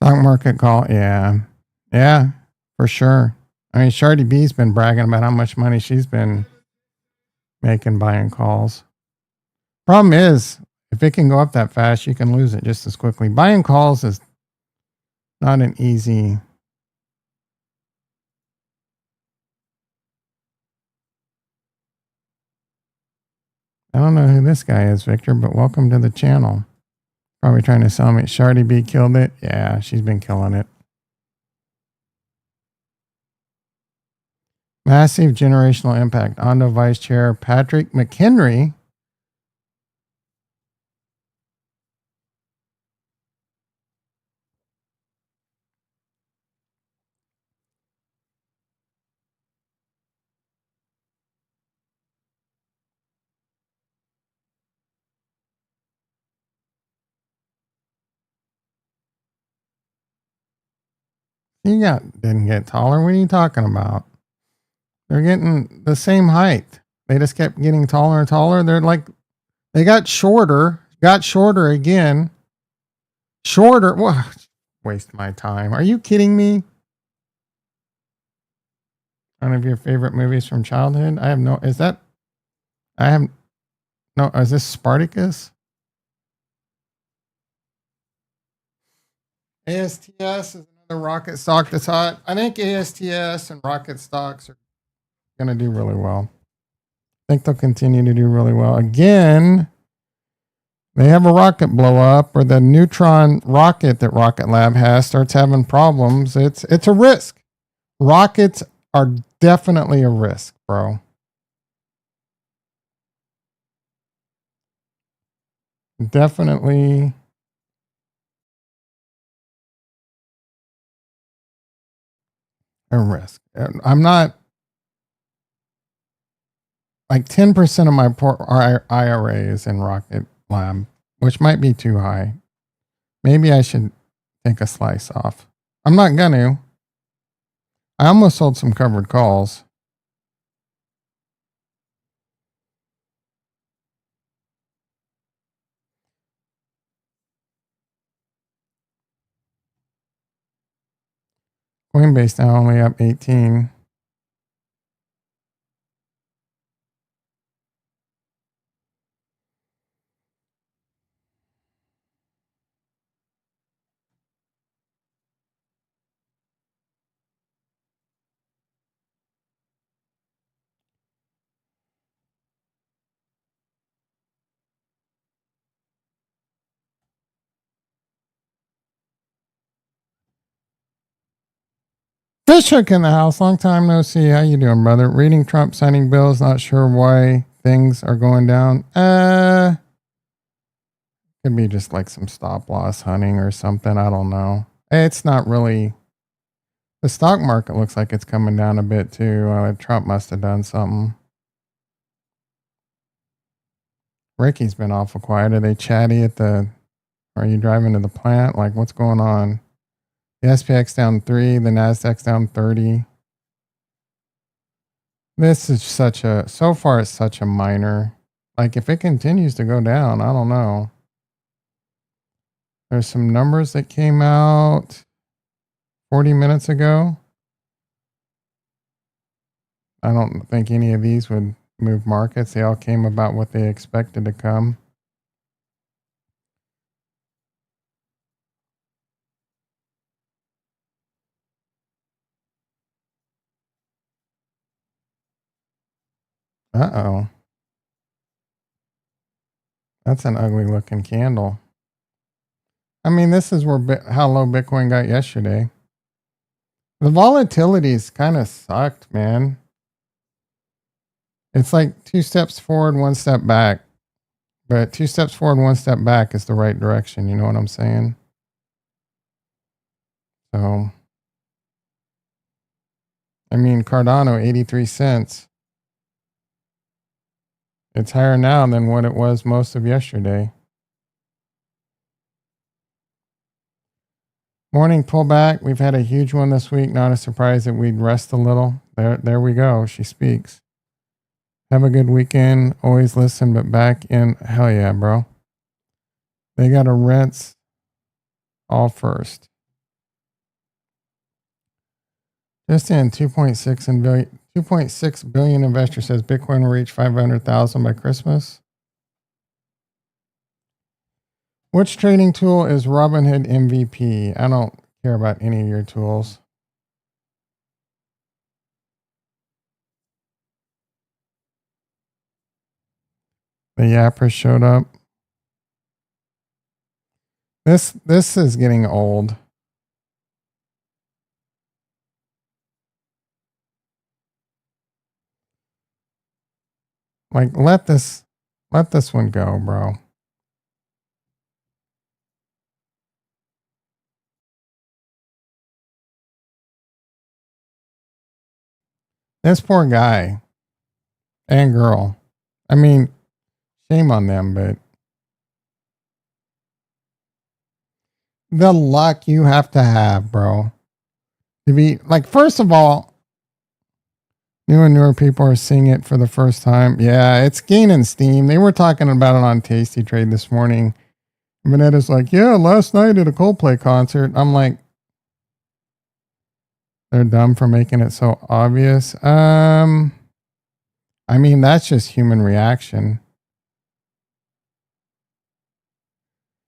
Stock market call, yeah. Yeah, for sure. I mean, Shardy B's been bragging about how much money she's been making buying calls. Problem is, if it can go up that fast, you can lose it just as quickly. Buying calls is not an easy. I don't know who this guy is, Victor, but welcome to the channel. Probably trying to sell me. Shardy B killed it. Yeah, she's been killing it. Massive generational impact. Ondo Vice Chair Patrick McHenry. Didn't get taller. What are you talking about? They're getting the same height. They just kept getting taller and taller. They're like, they got shorter again. Shorter. Waste my time. Are you kidding me? One of your favorite movies from childhood? I have no, is that, I have, no, is this Spartacus? ASTS is another rocket stock that's hot. I think ASTS and rocket stocks are going to do really well. I think they'll continue to do really well. Again, they have a rocket blow up, or the neutron rocket that Rocket Lab has starts having problems. It's a risk. Rockets are definitely a risk, bro. Definitely a risk. I'm not like 10% of my IRA is in Rocket Lab, which might be too high. Maybe I should take a slice off. I'm not gonna. I almost sold some covered calls. Coinbase now only up 18. Fish Hook in the house. Long time no see. How you doing, brother? Reading Trump signing bills. Not sure why things are going down. Could be just like some stop loss hunting or something. I don't know. It's not really. The stock market looks like it's coming down a bit too. Trump must have done something. Ricky's been awful quiet. Are they chatty at the? Are you driving to the plant? Like, what's going on? The SPX down 3. The Nasdaq's down 30. This is so far it's such a minor. Like, if it continues to go down, I don't know. There's some numbers that came out 40 minutes ago. I don't think any of these would move markets. They all came about what they expected to come. Uh-oh. That's an ugly looking candle. I mean, this is how low Bitcoin got yesterday. The volatility's kind of sucked, man. It's like 2 steps forward, 1 step back. But 2 steps forward, 1 step back is the right direction. You know what I'm saying? So, I mean, Cardano, 83 cents. It's higher now than what it was most of yesterday. Morning pullback. We've had a huge one this week. Not a surprise that we'd rest a little. There we go. She speaks. Have a good weekend. Always listen, but back in. Hell yeah, bro. They got to rinse all first. Just in 2.6 billion investor says Bitcoin will reach 500,000 by Christmas. Which trading tool is Robinhood MVP? I don't care about any of your tools. The Yapper showed up. This is getting old. Like, let this one go, bro. This poor guy and girl. I mean, shame on them, but the luck you have to have, bro. To be like, first of all, newer people are seeing it for the first time. Yeah, it's gaining steam. They were talking about it on Tasty Trade this morning. Vanetta's like, yeah, last night at a Coldplay concert. I'm like, they're dumb for making it so obvious. I mean, that's just human reaction.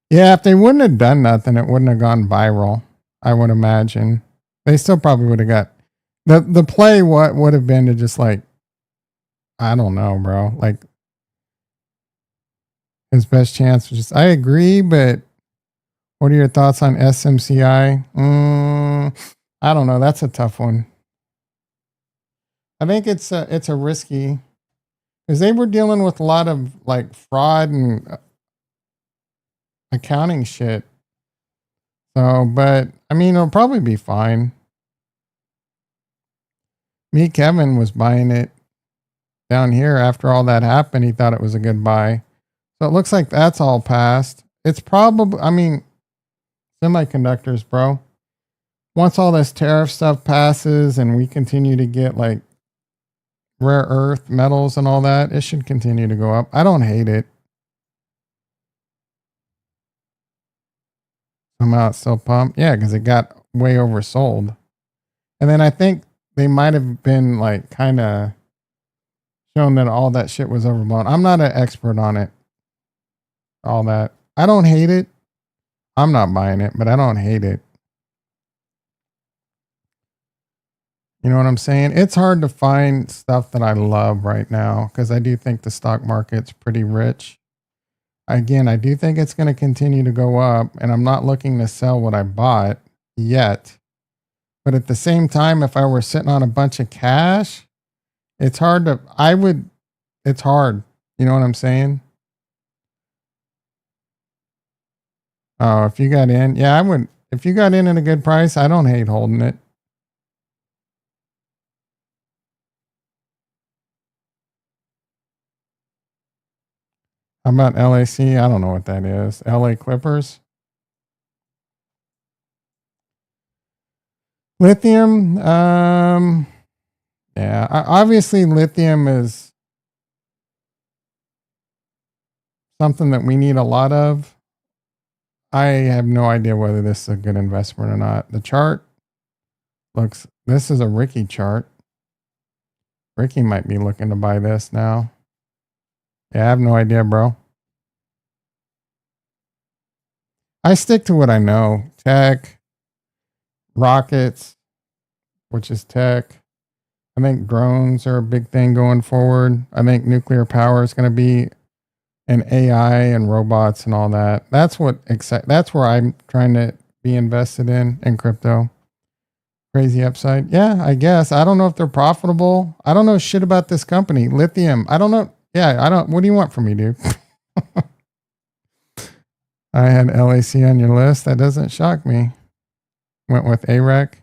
Yeah, if they wouldn't have done nothing, it wouldn't have gone viral, I would imagine. They still probably would have got the play. What would have been to just like, I don't know, bro. Like, his best chance was just, I agree, but what are your thoughts on SMCI? I don't know. That's a tough one. I think it's a risky, because they were dealing with a lot of like fraud and accounting shit. So, but I mean, it'll probably be fine. Me, Kevin was buying it down here after all that happened. He thought it was a good buy. So it looks like that's all passed. It's probably, I mean, semiconductors, bro. Once all this tariff stuff passes and we continue to get like rare earth metals and all that, it should continue to go up. I don't hate it. Somehow it's still pumped. Yeah, because it got way oversold. And then I think they might have been like kind of shown that all that shit was overblown. I'm not an expert on it. All that. I don't hate it. I'm not buying it, but I don't hate it. You know what I'm saying? It's hard to find stuff that I love right now because I do think the stock market's pretty rich. Again, I do think it's going to continue to go up, and I'm not looking to sell what I bought yet. But at the same time, if I were sitting on a bunch of cash, it's hard to, it's hard. You know what I'm saying? Oh, if you got in, yeah, I would. If you got in at a good price, I don't hate holding it. How about LAC? I don't know what that is. LA Clippers. Lithium. Yeah, obviously lithium is something that we need a lot of. I have no idea whether this is a good investment or not. The chart looks, this is a Ricky chart. Ricky might be looking to buy this now. Yeah, I have no idea, bro. I stick to what I know. Tech, rockets, which is tech. I think drones are a big thing going forward. I think nuclear power is going to be an AI and robots and all that. That's that's where I'm trying to be invested in crypto. Crazy upside. Yeah, I guess. I don't know if they're profitable. I don't know shit about this company. Lithium. I don't know. Yeah, I don't. What do you want from me, dude? I had LAC on your list. That doesn't shock me. Went with AREC.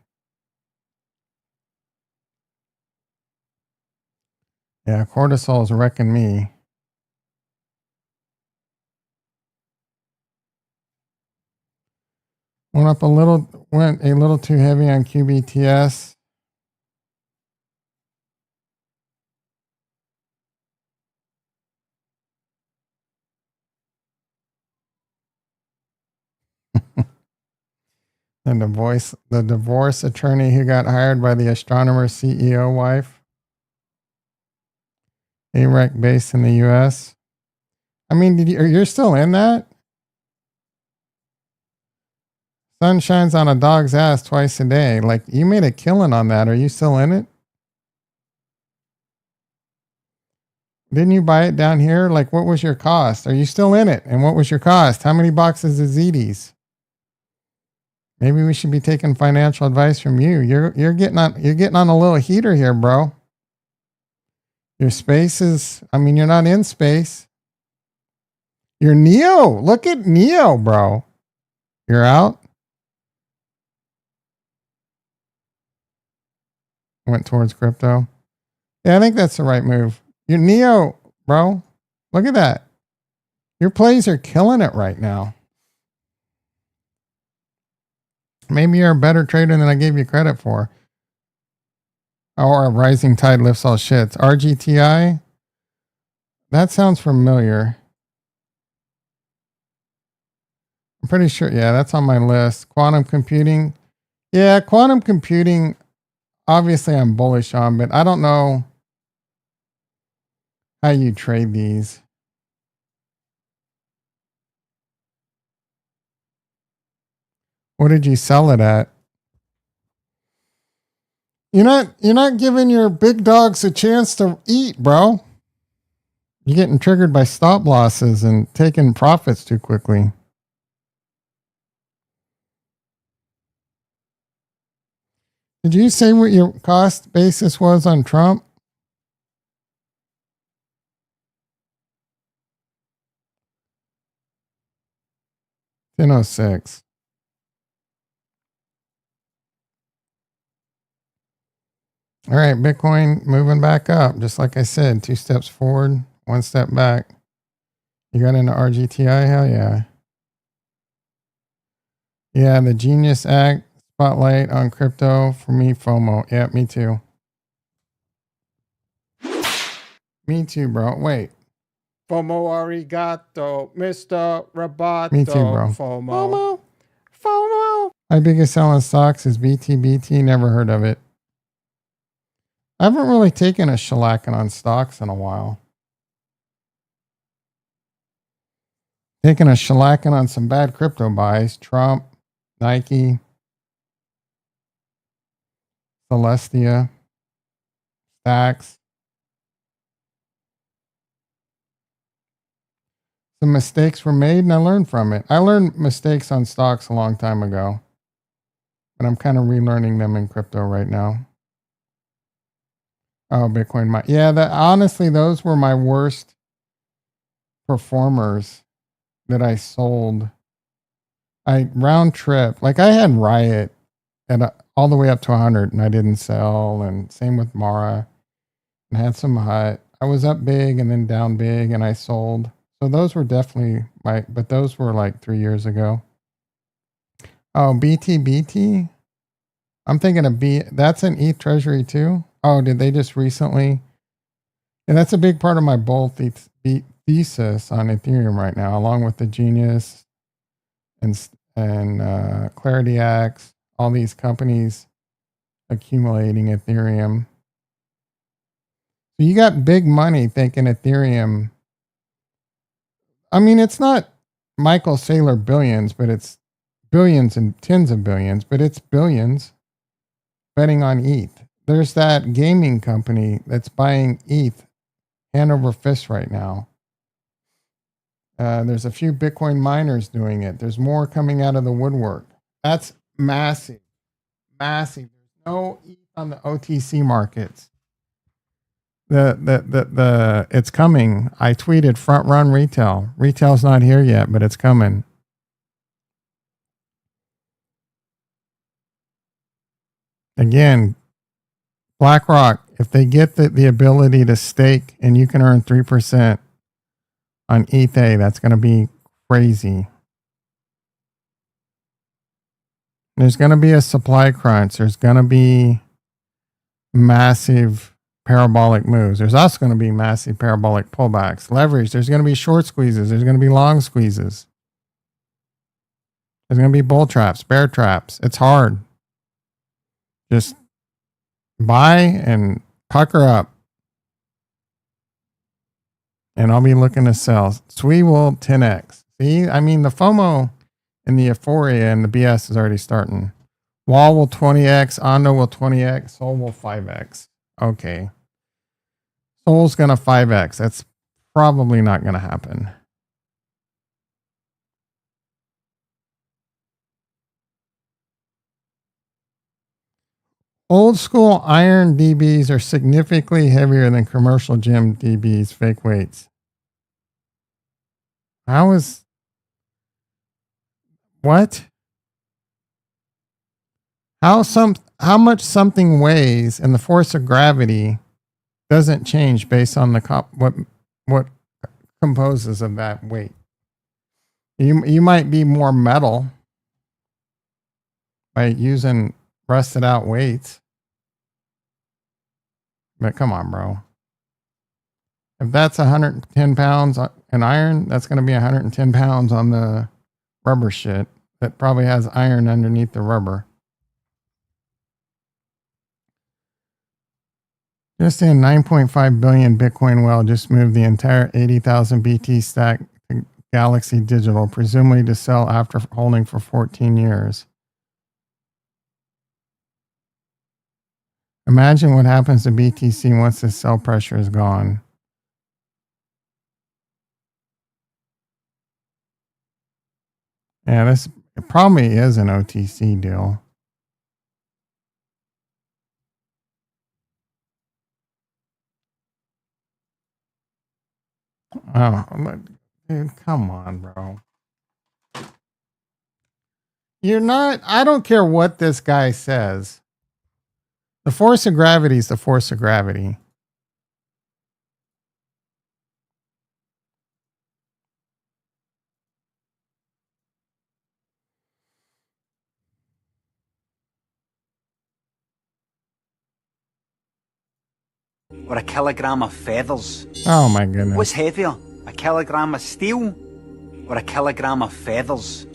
Yeah, cortisol is wrecking me. Went a little too heavy on QBTS. And the divorce attorney who got hired by the astronomer CEO wife. AREC based in the US. I mean, you're still in that? Sun shines on a dog's ass twice a day. Like, you made a killing on that. Are you still in it? Didn't you buy it down here? Like, what was your cost? Are you still in it? And what was your cost? How many boxes of ZDs? Maybe we should be taking financial advice from you. You're getting on a little heater here, bro. Your space is, I mean, you're not in space. You're Neo. Look at Neo, bro. You're out. Went towards crypto. Yeah, I think that's the right move. You're Neo, bro. Look at that. Your plays are killing it right now. Maybe you're a better trader than I gave you credit for. Or a rising tide lifts all shits. RGTI? That sounds familiar. I'm pretty sure. Yeah, that's on my list. Quantum computing. Yeah, quantum computing. Obviously, I'm bullish on, but I don't know how you trade these. What did you sell it at? You're not giving your big dogs a chance to eat, bro. You're getting triggered by stop losses and taking profits too quickly. Did you say what your cost basis was on Trump? 1006. All right, Bitcoin moving back up. Just like I said, 2 steps forward, 1 step back. You got into RGTI? Hell yeah. Yeah, the Genius Act spotlight on crypto. For me, FOMO. Yeah, me too. Me too, bro. Wait. FOMO arigato, Mr. Roboto. Me too, bro. FOMO. FOMO. My biggest selling stocks is BTBT. Never heard of it. I haven't really taken a shellacking on stocks in a while. Taking a shellacking on some bad crypto buys. Trump, Nike, Celestia, Stacks. Some mistakes were made and I learned from it. I learned mistakes on stocks a long time ago, but I'm kind of relearning them in crypto right now. Oh, Bitcoin. Yeah, honestly, those were my worst performers that I sold. I round trip, like I had Riot at all the way up to 100 and I didn't sell. And same with Mara and had some Hut. I was up big and then down big and I sold. So those were definitely but those were like 3 years ago. Oh, BTBT. I'm thinking of that's an ETH treasury too. Oh, did they just recently? And that's a big part of my bull thesis on Ethereum right now, along with the Genius and Clarity X, all these companies accumulating Ethereum. So you got big money thinking Ethereum. I mean, it's not Michael Saylor billions, but it's billions and tens of billions, but it's billions betting on ETH. There's that gaming company that's buying ETH hand over fist right now. There's a few Bitcoin miners doing it. There's more coming out of the woodwork. That's massive. Massive. There's no ETH on the OTC markets. It's coming. I tweeted front run retail. Retail's not here yet, but it's coming. Again, BlackRock, if they get the ability to stake and you can earn 3% on ETH, that's going to be crazy. There's going to be a supply crunch. There's going to be massive parabolic moves. There's also going to be massive parabolic pullbacks. Leverage. There's going to be short squeezes. There's going to be long squeezes. There's going to be bull traps, bear traps. It's hard. Just buy and pucker up. And I'll be looking to sell. SWE will 10x. See, I mean, the FOMO and the euphoria and the BS is already starting. Wall will 20x. Ondo will 20x. Sol will 5x. Okay. Sol's going to 5x. That's probably not going to happen. Old school iron DBs are significantly heavier than commercial gym DBs, fake weights. What? How much something weighs and the force of gravity doesn't change based on what composes of that weight. You might be more metal by using rusted out weights. But come on, bro. If that's 110 pounds in iron, that's going to be 110 pounds on the rubber shit that probably has iron underneath the rubber. Just in 9.5 billion Bitcoin well just moved the entire 80,000 BT stack to Galaxy Digital, presumably to sell after holding for 14 years. Imagine what happens to BTC once the sell pressure is gone. Yeah, this probably is an OTC deal. Oh, dude, come on, bro. You're not, I don't care what this guy says. The force of gravity is the force of gravity. Or a kilogram of feathers? Oh my goodness. What's heavier, a kilogram of steel or a kilogram of feathers?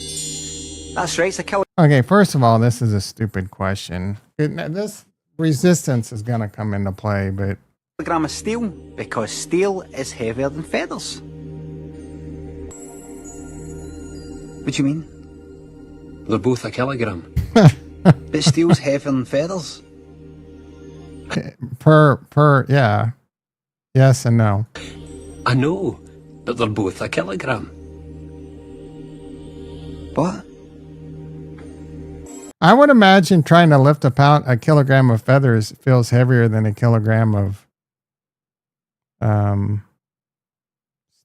That's right, it's a kilogram. Okay, first of all, this is a stupid question. This resistance is going to come into play, but Of steel, because steel is heavier than feathers. What do you mean? They're both a kilogram. But steel's heavier than feathers. yeah. Yes and no. I know, but they're both a kilogram. What? I would imagine trying to lift a kilogram of feathers feels heavier than a kilogram of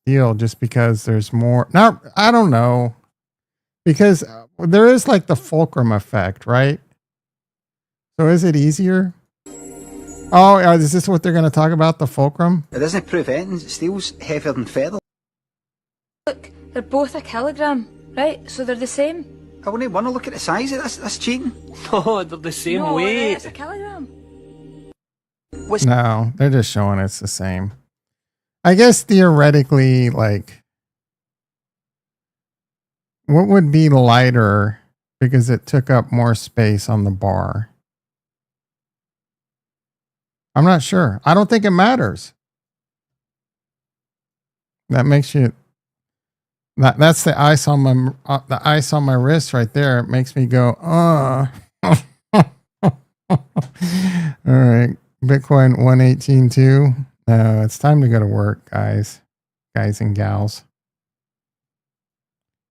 steel, just because there's more. Now, I don't know, because there is like the fulcrum effect, right? So is it easier? Oh, is this what they're going to talk about? The fulcrum? It doesn't prove anything. Steel's heavier than feathers. Look, they're both a kilogram, right? So they're the same. I wouldn't want to look at the size of this. That's cheating. No, they're the same No, weight. it's a kilogram. No, they're just showing it's the same. I guess theoretically, like, what would be lighter because it took up more space on the bar? I'm not sure. I don't think it matters. That makes you. That's the ice on my wrist right there. It makes me go, All right, Bitcoin 118.2. It's time to go to work, guys and gals.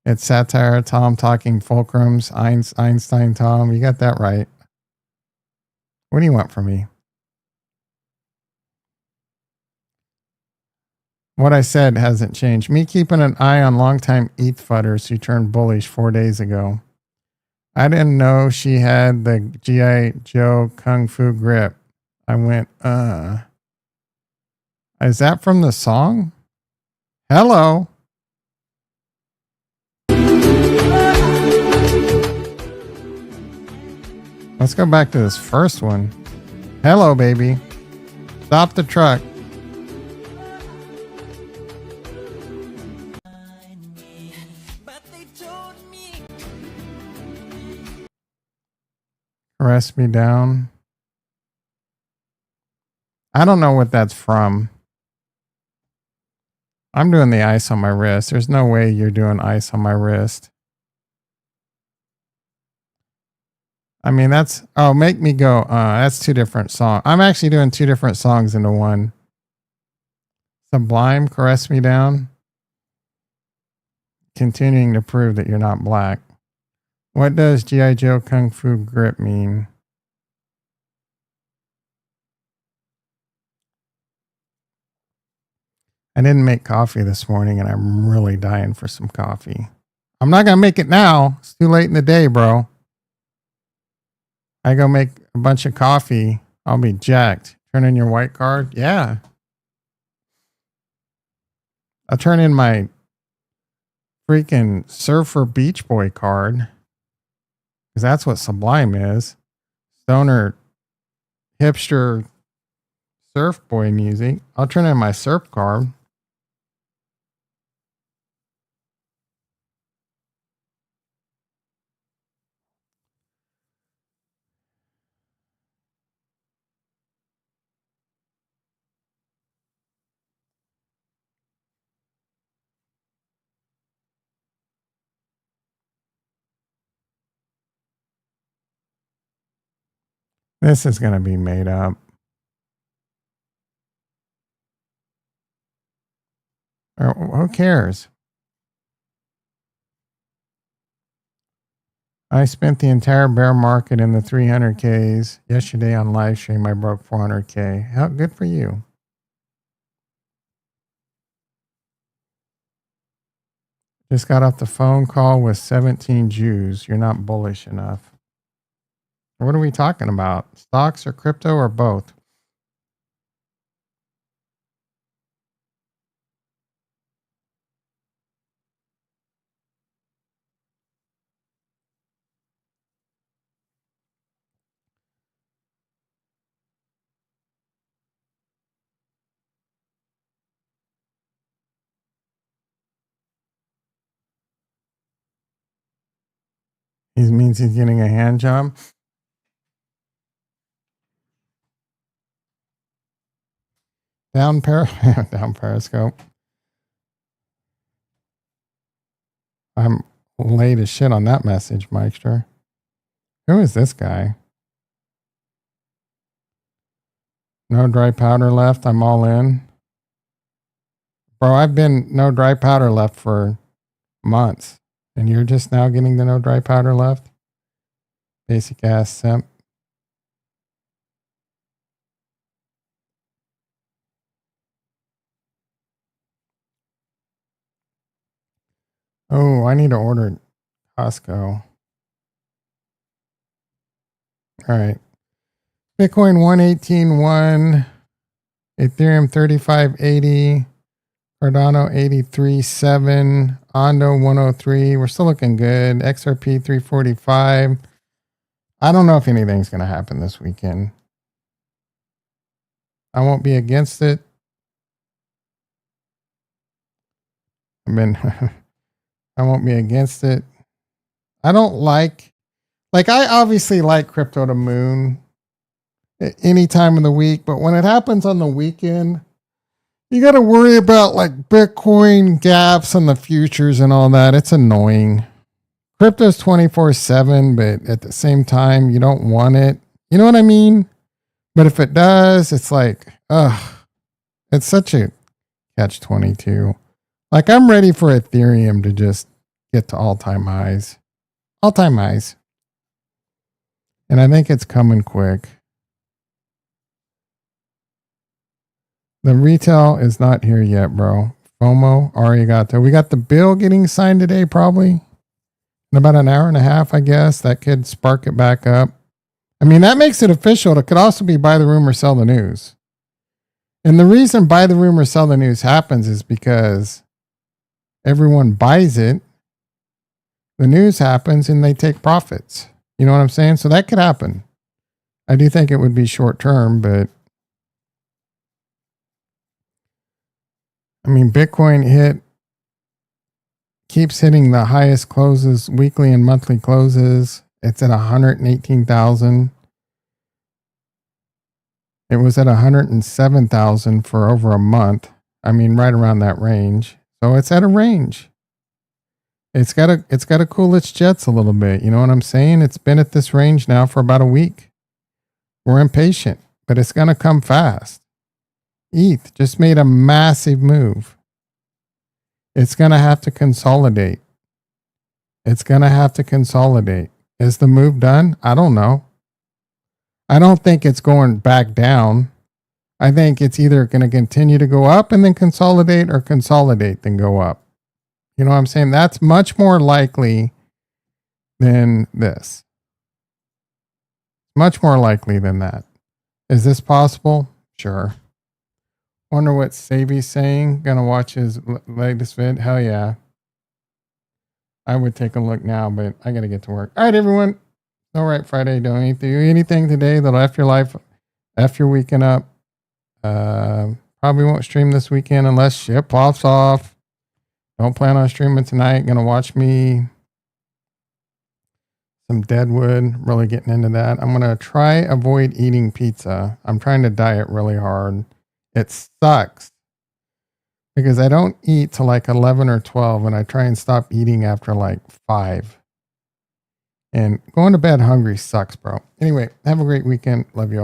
It's satire. Tom talking fulcrums. Einstein Tom. You got that right. What do you want from me? What I said hasn't changed. Me keeping an eye on longtime ETH fudders who turned bullish 4 days ago. I didn't know she had the G.I. Joe Kung Fu grip. I went, Is that from the song? Hello. Let's go back to this first one. Hello, baby. Stop the truck. Caress me down. I don't know what that's from. I'm doing the ice on my wrist. There's no way you're doing ice on my wrist. I mean, make me go. That's two different songs. I'm actually doing two different songs into one. Sublime, Caress Me Down. Continuing to prove that you're not black. What does G.I. Joe Kung Fu grip mean? I didn't make coffee this morning and I'm really dying for some coffee. I'm not going to make it now. It's too late in the day, bro. I go make a bunch of coffee. I'll be jacked. Turn in your white card? Yeah. I'll turn in my freaking Surfer Beach Boy card. Because that's what Sublime is. Stoner, hipster, surf boy music. I'll turn in my surf card. This is going to be made up. Or, who cares? I spent the entire bear market in the 300Ks. Yesterday on live stream, I broke 400K. How good for you. Just got off the phone call with 17 Jews. You're not bullish enough. What are we talking about? Stocks or crypto or both? He means he's getting a hand job. Down Periscope. I'm late as shit on that message, Meister. Who is this guy? No dry powder left. I'm all in. Bro, I've been no dry powder left for months. And you're just now getting the no dry powder left? Basic ass simp. Oh, I need to order Costco. All right. Bitcoin 118.1. Ethereum 3580. Cardano 83.7. Ondo 103. We're still looking good. XRP 345. I don't know if anything's going to happen this weekend. I won't be against it. I won't be against it. I don't like I obviously like crypto to moon at any time of the week, but when it happens on the weekend, you got to worry about like Bitcoin gaps and the futures and all that. It's annoying. Crypto's 24/7, but at the same time, you don't want it. You know what I mean? But if it does, it's like, it's such a catch-22. Like, I'm ready for Ethereum to just get to all-time highs. All-time highs. And I think it's coming quick. The retail is not here yet, bro. FOMO, arigato. We got the bill getting signed today, probably. In about an hour and a half, I guess. That could spark it back up. I mean, that makes it official. It could also be buy the rumor, sell the news. And the reason buy the rumor, sell the news happens is because everyone buys it. The news happens and they take profits. You know what I'm saying? So that could happen. I do think it would be short term, but I mean, Bitcoin keeps hitting the highest closes, weekly and monthly closes. It's at 118,000. It was at 107,000 for over a month. I mean, right around that range. So it's at a range. It's got to cool its jets a little bit. You know what I'm saying? It's been at this range now for about a week. We're impatient, but it's going to come fast. ETH just made a massive move. It's going to have to consolidate. Is the move done? I don't know. I don't think it's going back down. I think it's either going to continue to go up and then consolidate, or consolidate then go up. You know what I'm saying? That's much more likely than this. Much more likely than that. Is this possible? Sure. Wonder what Savvy's saying. Gonna watch his latest vid? Hell yeah. I would take a look now, but I gotta get to work. All right, everyone. All right, Friday. Don't do anything today that'll F your life, F your weekend up. Probably won't stream this weekend unless shit pops off. Don't plan on streaming tonight. Gonna watch me some Deadwood. Really getting into that. I'm gonna try avoid eating pizza. I'm trying to diet really hard. It sucks because I don't eat till like 11 or 12, and I try and stop eating after like 5. And going to bed hungry sucks, bro. Anyway, have a great weekend. Love you all.